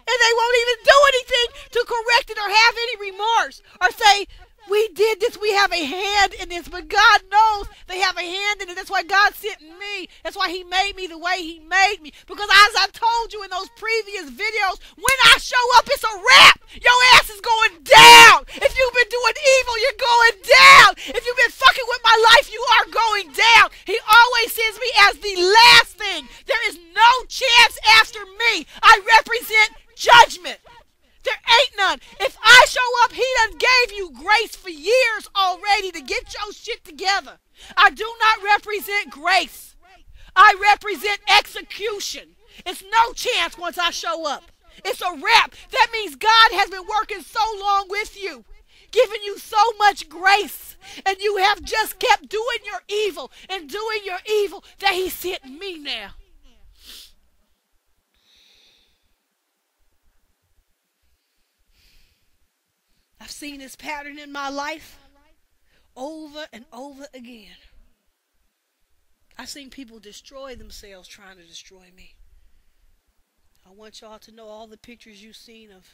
Speaker 1: And they won't even do anything to correct it or have any remorse or say, we did this, we have a hand in this. But God knows they have a hand in it. That's why God sent me. That's why he made me the way he made me. Because as I told you in those previous videos, when I show up, it's a wrap. Your ass is going down. If you've been doing evil, you're going down. If you've been fucking with my life, you are going down. He always sends me as the last thing. There is no chance after me. I represent judgment. There ain't none. If I show up, he done gave you grace for years already to get your shit together. I do not represent grace. I represent execution. It's no chance once I show up. It's a wrap. That means God has been working so long with you, giving you so much grace, and you have just kept doing your evil and doing your evil that he sent me now. I've seen this pattern in my life over and over again. I've seen people destroy themselves trying to destroy me. I want y'all to know all the pictures you've seen of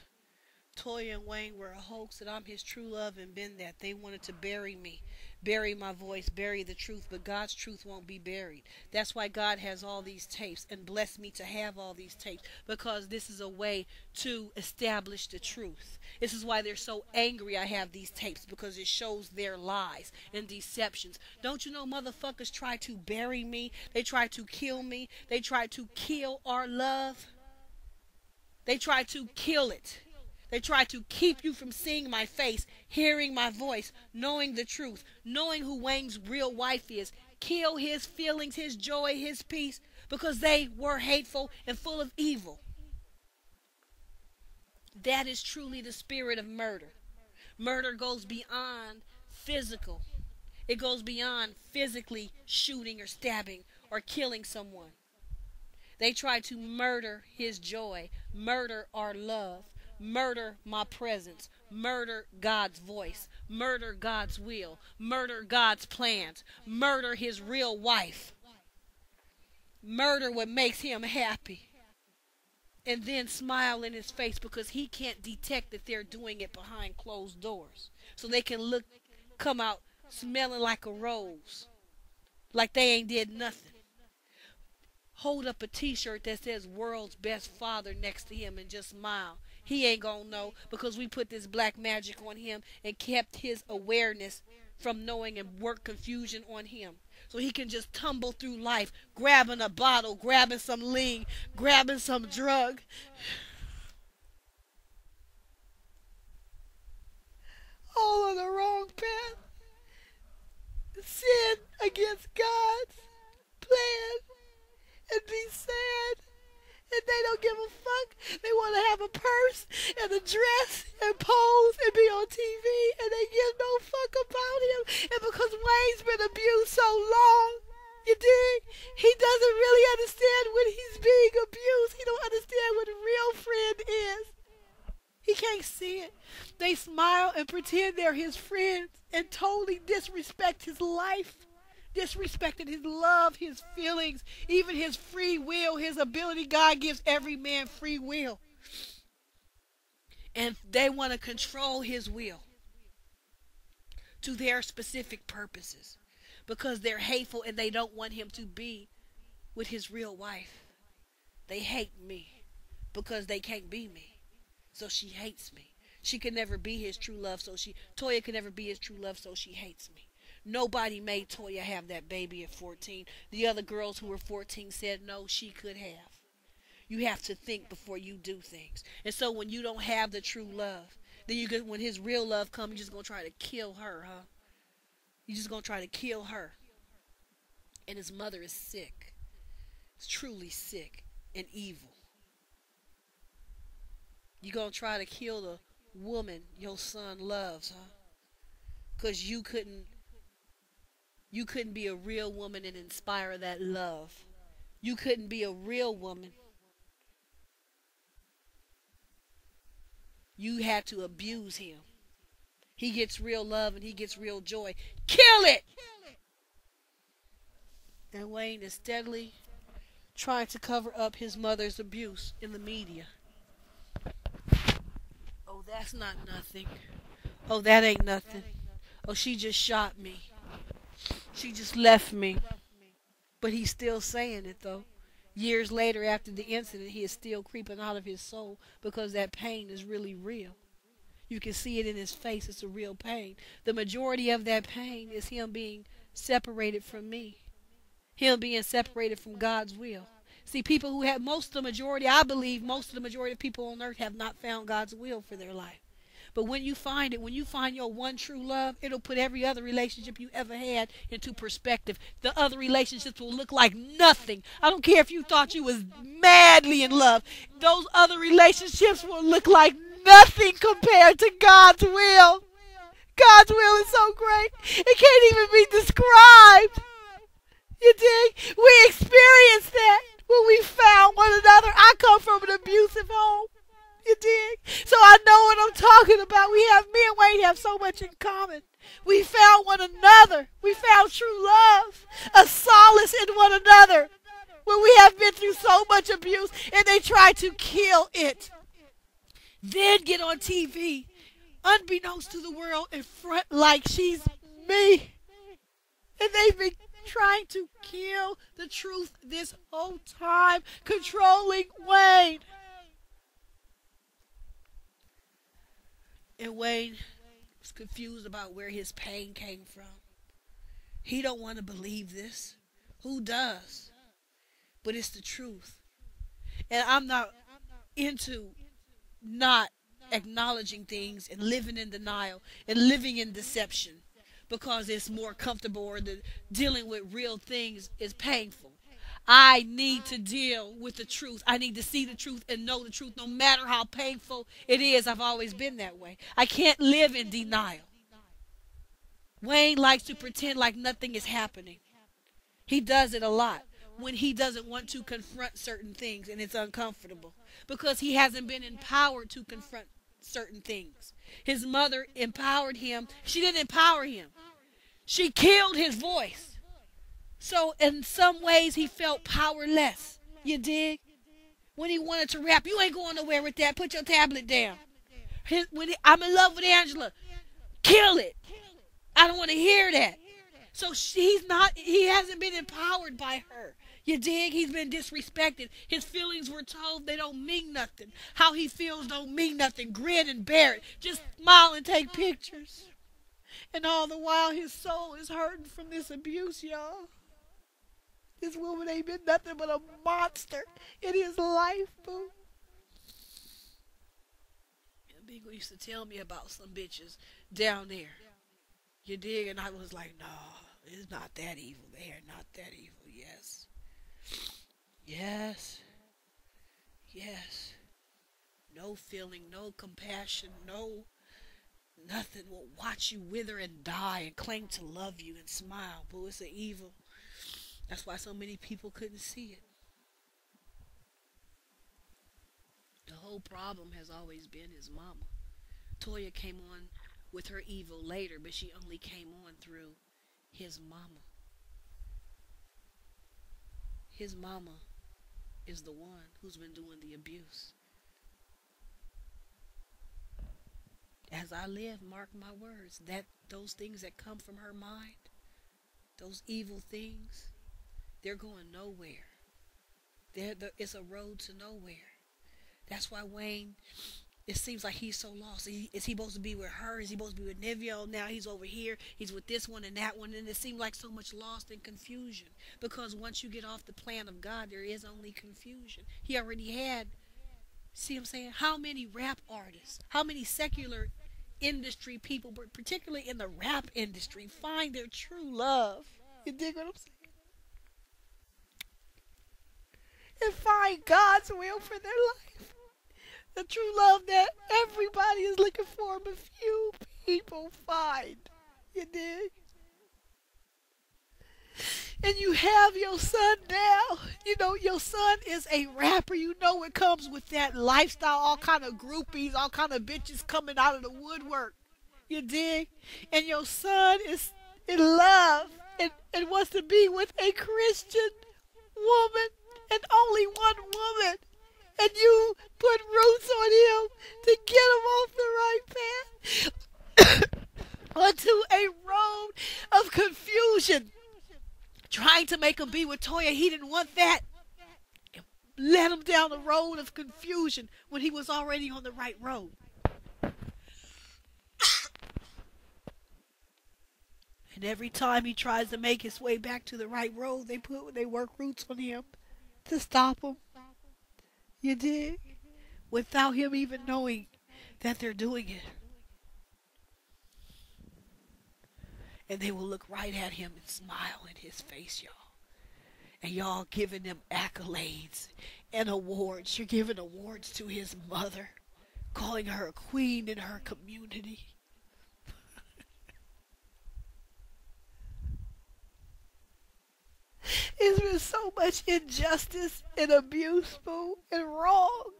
Speaker 1: Toya and Wayne were a hoax, that I'm his true love and been that. They wanted to bury me, bury my voice, bury the truth, but God's truth won't be buried. That's why God has all these tapes and blessed me to have all these tapes, because this is a way to establish the truth. This is why they're so angry I have these tapes, because it shows their lies and deceptions. Don't you know motherfuckers try to bury me? They try to kill me. They try to kill our love. They try to kill it. They try to keep you from seeing my face, hearing my voice, knowing the truth, knowing who Wayne's real wife is. Kill his feelings, his joy, his peace, because they were hateful and full of evil. That is truly the spirit of murder. Murder goes beyond physical. It goes beyond physically shooting or stabbing or killing someone. They try to murder his joy, murder our love, murder my presence, murder God's voice, murder God's will, murder God's plans, murder his real wife, murder what makes him happy, and then smile in his face because he can't detect that they're doing it behind closed doors. So they can come out smelling like a rose, like they ain't did nothing. Hold up a t-shirt that says world's best father next to him and just smile. He ain't gonna know because we put this black magic on him and kept his awareness from knowing and work confusion on him. So he can just tumble through life, grabbing a bottle, grabbing some lean, grabbing some drug, all on the wrong path. Sin against God's plan and be sad. And they don't give a fuck. They want to have a purse and a dress and pose and be on TV, and they give no fuck about him. And because Wayne's been abused so long, you dig? He doesn't really understand when he's being abused. He don't understand what a real friend is. He can't see it. They smile and pretend they're his friends and totally disrespect his life. Disrespected his love, his feelings, even his free will, his ability. God gives every man free will. And they want to control his will to their specific purposes because they're hateful and they don't want him to be with his real wife. They hate me because they can't be me. So she hates me. She can never be his true love, Toya can never be his true love, so she hates me. Nobody made Toya have that baby at 14. The other girls who were 14 said no, she could have. You have to think before you do things. And so when you don't have the true love, then when his real love comes, you're just going to try to kill her, huh? You're just going to try to kill her. And his mother is sick. It's truly sick and evil. You're going to try to kill the woman your son loves, huh? Because you couldn't be a real woman and inspire that love. You couldn't be a real woman. You had to abuse him. He gets real love and he gets real joy. Kill it! And Wayne is steadily trying to cover up his mother's abuse in the media. Oh, that's not nothing. Oh, that ain't nothing. Oh, she just shot me. She just left me. But he's still saying it, though. Years later, after the incident, he is still creeping out of his soul because that pain is really real. You can see it in his face. It's a real pain. The majority of that pain is him being separated from me. Him being separated from God's will. See, people who have I believe most of the majority of people on earth have not found God's will for their life. But when you find it, when you find your one true love, it'll put every other relationship you ever had into perspective. The other relationships will look like nothing. I don't care if you thought you was madly in love. Those other relationships will look like nothing compared to God's will. God's will is so great. It can't even be described. You dig? We experienced that when we found one another. I come from an abusive home. You dig? So I know what I'm talking about. Me and Wayne have so much in common. We found one another. We found true love, a solace in one another when we have been through so much abuse and they try to kill it. Then get on TV, unbeknownst to the world, in front like she's me. And they've been trying to kill the truth this whole time, controlling Wayne. And Wayne was confused about where his pain came from. He don't want to believe this. Who does? But it's the truth. And I'm not into not acknowledging things and living in denial and living in deception because it's more comfortable, or the dealing with real things is painful. I need to deal with the truth. I need to see the truth and know the truth no matter how painful it is. I've always been that way. I can't live in denial. Wayne likes to pretend like nothing is happening. He does it a lot when he doesn't want to confront certain things and it's uncomfortable because he hasn't been empowered to confront certain things. His mother empowered him. She didn't empower him. She killed his voice. So in some ways he felt powerless. You dig? When he wanted to rap, you ain't going nowhere with that. Put your tablet down. I'm in love with Angela. Kill it. I don't want to hear that. So he hasn't been empowered by her. You dig? He's been disrespected. His feelings were told they don't mean nothing. How he feels don't mean nothing. Grin and bear it. Just smile and take pictures. And all the while his soul is hurting from this abuse, y'all. This woman ain't been nothing but a monster in his life, boo. And people used to tell me about some bitches down there. You dig? And I was like, no, it's not that evil. They are not that evil. Yes. Yes. Yes. No feeling, no compassion, no nothing will watch you wither and die and claim to love you and smile. Boo, it's an evil. That's why so many people couldn't see it. The whole problem has always been his mama. Toya came on with her evil later, but she only came on through his mama. His mama is the one who's been doing the abuse. As I live, mark my words, that those things that come from her mind, those evil things, they're going nowhere. It's a road to nowhere. That's why Wayne, it seems like he's so lost. Is he supposed to be with her? Is he supposed to be with Nivio? Now he's over here. He's with this one and that one. And it seemed like so much lost and confusion. Because once you get off the plan of God, there is only confusion. He already had, see what I'm saying? How many rap artists, how many secular industry people, but particularly in the rap industry, find their true love? You dig what I'm saying? And find God's will for their life. The true love that everybody is looking for, but few people find. You dig? And you have your son now. You know, your son is a rapper. You know it comes with that lifestyle, all kind of groupies, all kind of bitches coming out of the woodwork. You dig? And your son is in love and wants to be with a Christian woman and only one woman. And you put roots on him to get him off the right path onto a road of confusion. Trying to make him be with Toya, he didn't want that. Led him down the road of confusion when he was already on the right road. And every time he tries to make his way back to the right road, they work roots on him to stop him. You did? Without him even knowing that they're doing it. And they will look right at him and smile in his face, y'all. And y'all giving them accolades and awards. You're giving awards to his mother, calling her a queen in her community. There's been so much injustice and abuse, boo, and wrong.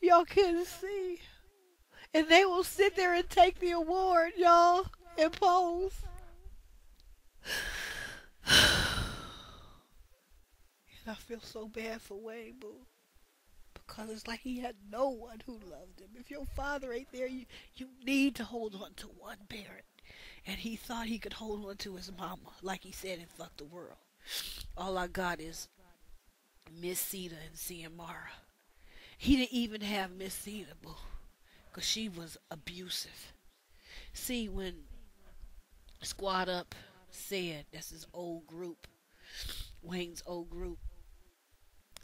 Speaker 1: Y'all couldn't see. And they will sit there and take the award, y'all, and pose. And I feel so bad for Wayne, boo. Because it's like he had no one who loved him. If your father ain't there, you need to hold on to one parent. And he thought he could hold on to his mama, like he said, and fuck the world. All I got is Miss Sita and Ciamara. He didn't even have Miss Sita, boo, because she was abusive. See, when Squad Up said, that's his old group, Wayne's old group,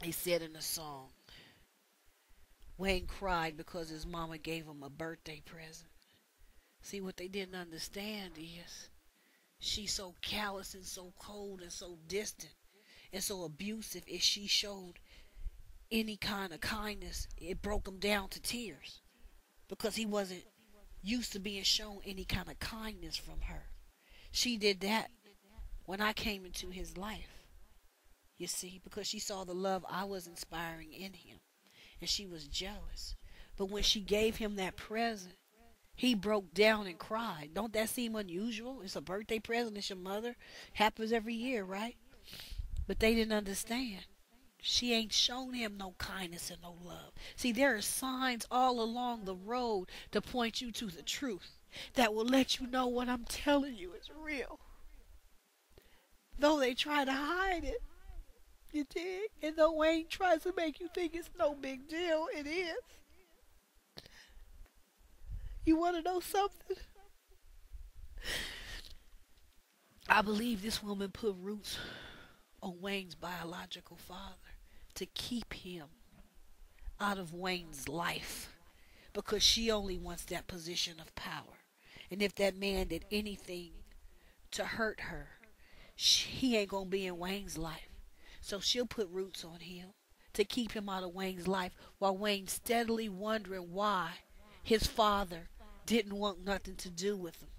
Speaker 1: they said in the song, Wayne cried because his mama gave him a birthday present. See, what they didn't understand is she's so callous and so cold and so distant and so abusive. If she showed any kind of kindness, it broke him down to tears because he wasn't used to being shown any kind of kindness from her. She did that when I came into his life, you see, because she saw the love I was inspiring in him, and she was jealous. But when she gave him that present, he broke down and cried. Don't that seem unusual? It's a birthday present. It's your mother. Happens every year, right? But they didn't understand. She ain't shown him no kindness and no love. See, there are signs all along the road to point you to the truth that will let you know what I'm telling you is real. Though they try to hide it, you dig? And though Wayne tries to make you think it's no big deal, it is. You want to know something? I believe this woman put roots on Wayne's biological father to keep him out of Wayne's life because she only wants that position of power. And if that man did anything to hurt her, he ain't going to be in Wayne's life. So she'll put roots on him to keep him out of Wayne's life while Wayne's steadily wondering why his father didn't want nothing to do with him.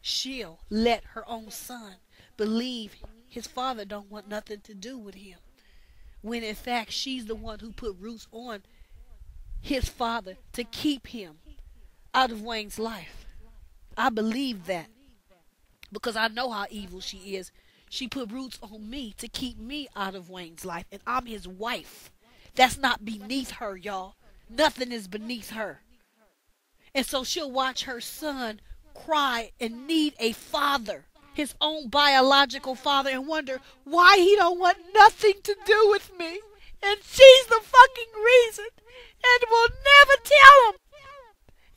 Speaker 1: She'll let her own son believe his father don't want nothing to do with him, when in fact she's the one who put roots on his father to keep him out of Wayne's life. I believe that because I know how evil she is. She put roots on me to keep me out of Wayne's life, and I'm his wife. That's not beneath her, y'all. Nothing is beneath her. And so she'll watch her son cry and need a father, his own biological father, and wonder why he don't want nothing to do with me. And she's the fucking reason, and will never tell him,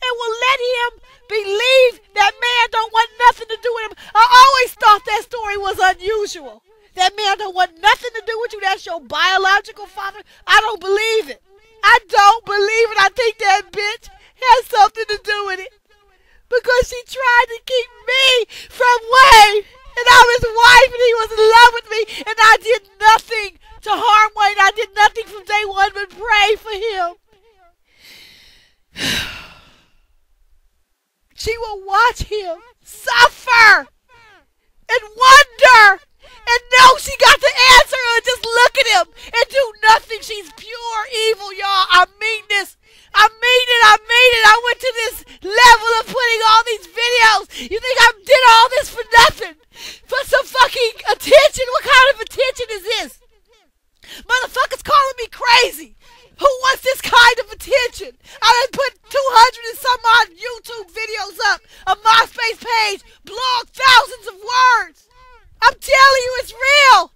Speaker 1: and will let him believe that man don't want nothing to do with him. I always thought that story was unusual. That man don't want nothing to do with you. That's your biological father. I don't believe it. I don't believe it. I think that bitch has something to do with it. Because she tried to keep me from Wayne. And I'm his wife and he was in love with me. And I did nothing to harm Wayne. I did nothing from day one but pray for him. She will watch him suffer and wonder and know she got the answer and just look at him and do nothing. She's pure evil, y'all. I mean this. I mean it. I mean it. I went to this level of putting all these videos. You think I did all this for nothing? For some fucking attention? What kind of attention is this? Motherfuckers calling me crazy. Who wants this kind of attention? I done put 200 and some odd YouTube videos up, a MySpace page, blog, thousands of words. I'm telling you, it's real.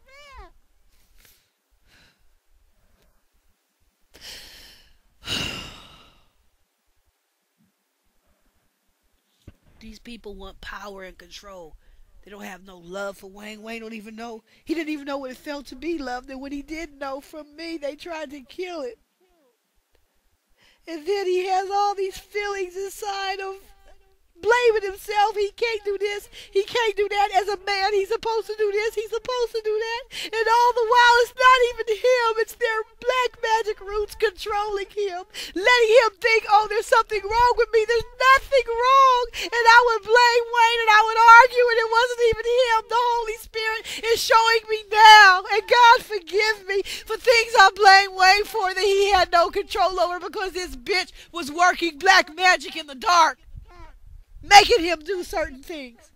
Speaker 1: These people want power and control. They don't have no love for Wayne. Wayne don't even know. He didn't even know what it felt to be loved. And when he did know from me, they tried to kill it. And then he has all these feelings inside of blaming himself. He can't do this. He can't do that. As a man, he's supposed to do this. He's supposed to do that. And all the while, it's not even him. It's their black magic roots controlling him. Letting him think, oh, there's something wrong with me. There's nothing wrong. And I would blame Wayne and I would argue and it wasn't even him. The Holy Spirit is showing me now. And God forgive me for things I blame Wayne for that he had no control over because this bitch was working black magic in the dark, making him do certain things.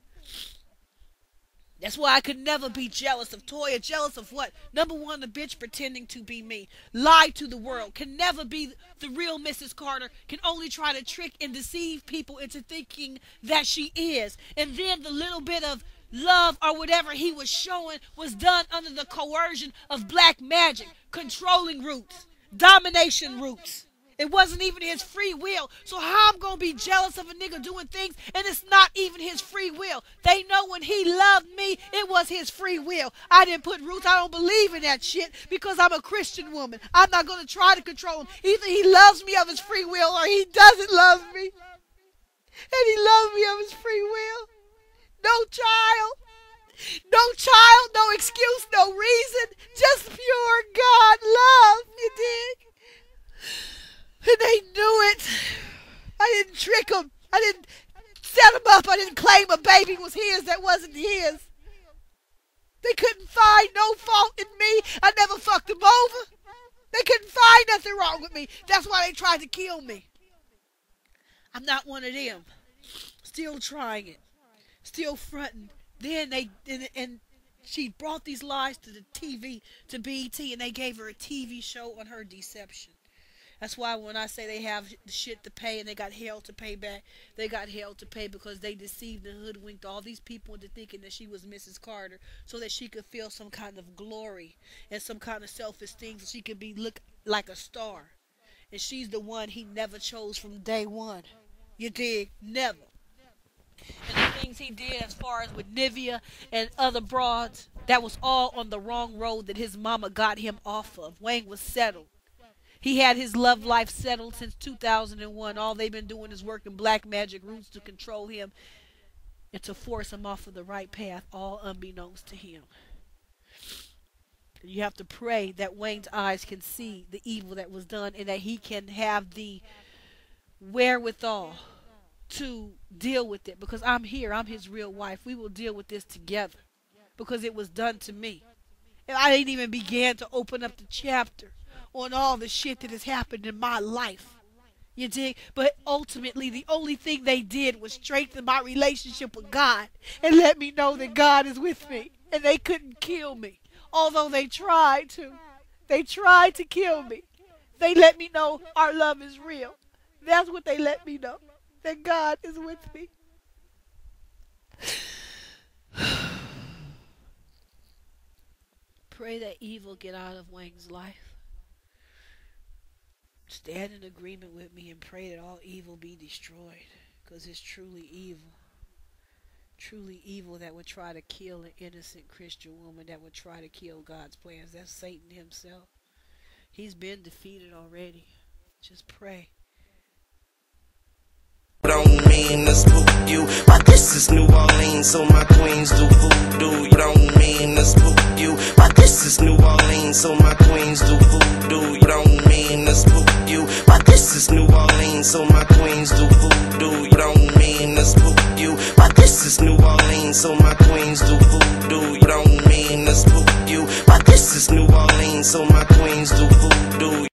Speaker 1: That's why I could never be jealous of Toya. Jealous of what? Number one, the bitch pretending to be me. Lied to the world. Can never be the real Mrs. Carter. Can only try to trick and deceive people into thinking that she is. And then the little bit of love or whatever he was showing was done under the coercion of black magic. Controlling roots. Domination roots. It wasn't even his free will. So how I'm gonna be jealous of a nigga doing things and it's not even his free will? They know when he loved me, it was his free will. I didn't put roots. I don't believe in that shit because I'm a Christian woman. I'm not gonna try to control him. Either he loves me of his free will or he doesn't love me. And he loves me of his free will. No child. No child, no excuse, no reason. Just pure God love. You dig? And they knew it. I didn't trick them. I didn't set him up. I didn't claim a baby was his that wasn't his. They couldn't find no fault in me. I never fucked them over. They couldn't find nothing wrong with me. That's why they tried to kill me. I'm not one of them. Still trying it. Still fronting. Then and she brought these lies to the TV, to BET, and they gave her a TV show on her deception. That's why when I say they have shit to pay and they got hell to pay back, they got hell to pay because they deceived and hoodwinked all these people into thinking that she was Mrs. Carter so that she could feel some kind of glory and some kind of self-esteem so she could be look like a star. And she's the one he never chose from day one. You dig? Never. And the things he did as far as with Nivea and other broads, that was all on the wrong road that his mama got him off of. Wayne was settled. He had his love life settled since 2001. All they've been doing is working black magic roots to control him and to force him off of the right path, all unbeknownst to him. You have to pray that Wayne's eyes can see the evil that was done and that he can have the wherewithal to deal with it because I'm here. I'm his real wife. We will deal with this together because it was done to me. And I didn't even begin to open up the chapter on all the shit that has happened in my life. You dig? But ultimately, the only thing they did was strengthen my relationship with God and let me know that God is with me. And they couldn't kill me, although they tried to. They tried to kill me. They let me know our love is real. That's what they let me know, that God is with me. Pray that evil get out of Wang's life. Stand in agreement with me and pray that all evil be destroyed. Because it's truly evil. Truly evil that would try to kill an innocent Christian woman, that would try to kill God's plans. That's Satan himself. He's been defeated already. Just pray.
Speaker 3: Don't mean to spook you, but this is New Orleans, so my queens do voodoo. You don't mean to spook you, but this is New Orleans, so my queens do voodoo. You don't mean to spook you, but this is New Orleans, so my queens do voodoo. You don't mean to spook you, but this is New Orleans, so my queens do voodoo. You don't mean to spook you, but this is New Orleans, so my queens do voodoo.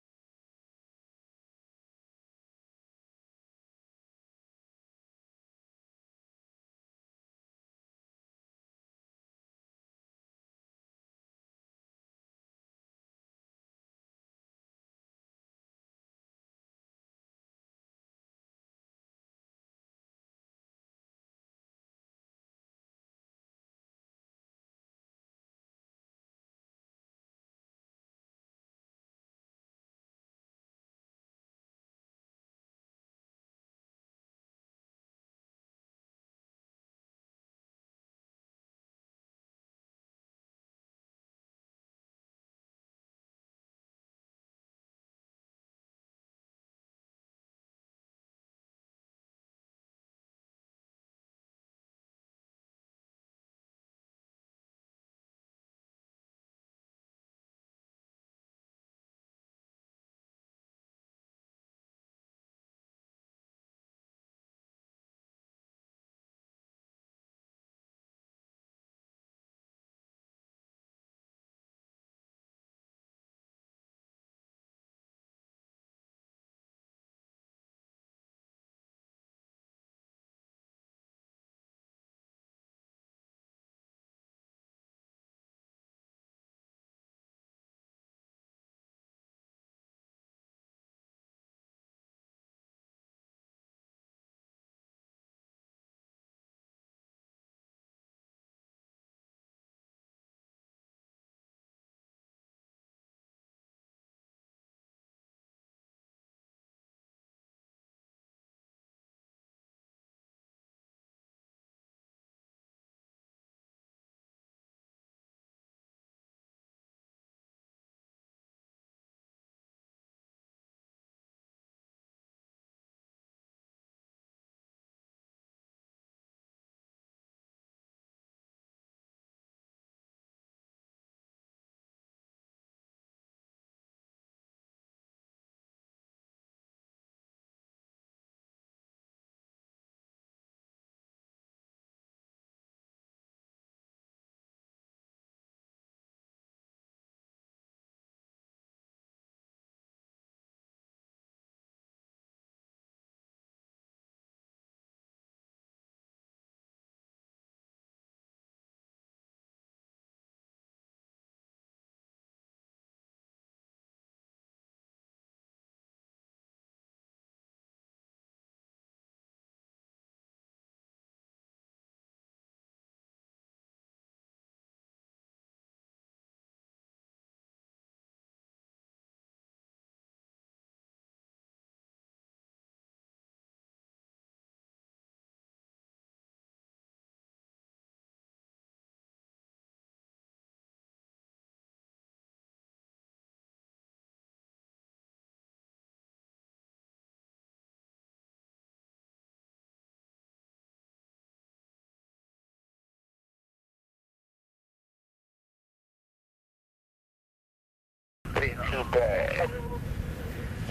Speaker 4: bit too bad.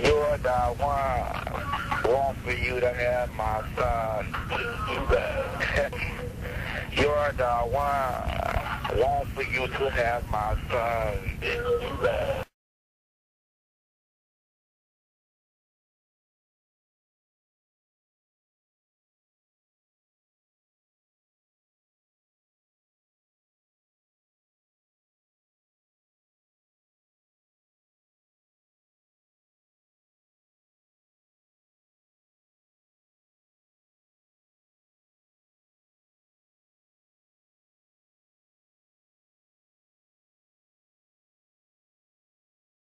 Speaker 4: You're the one. Want for you to have my son. Too bad. You're the one. Want for you to have my son. Too bad.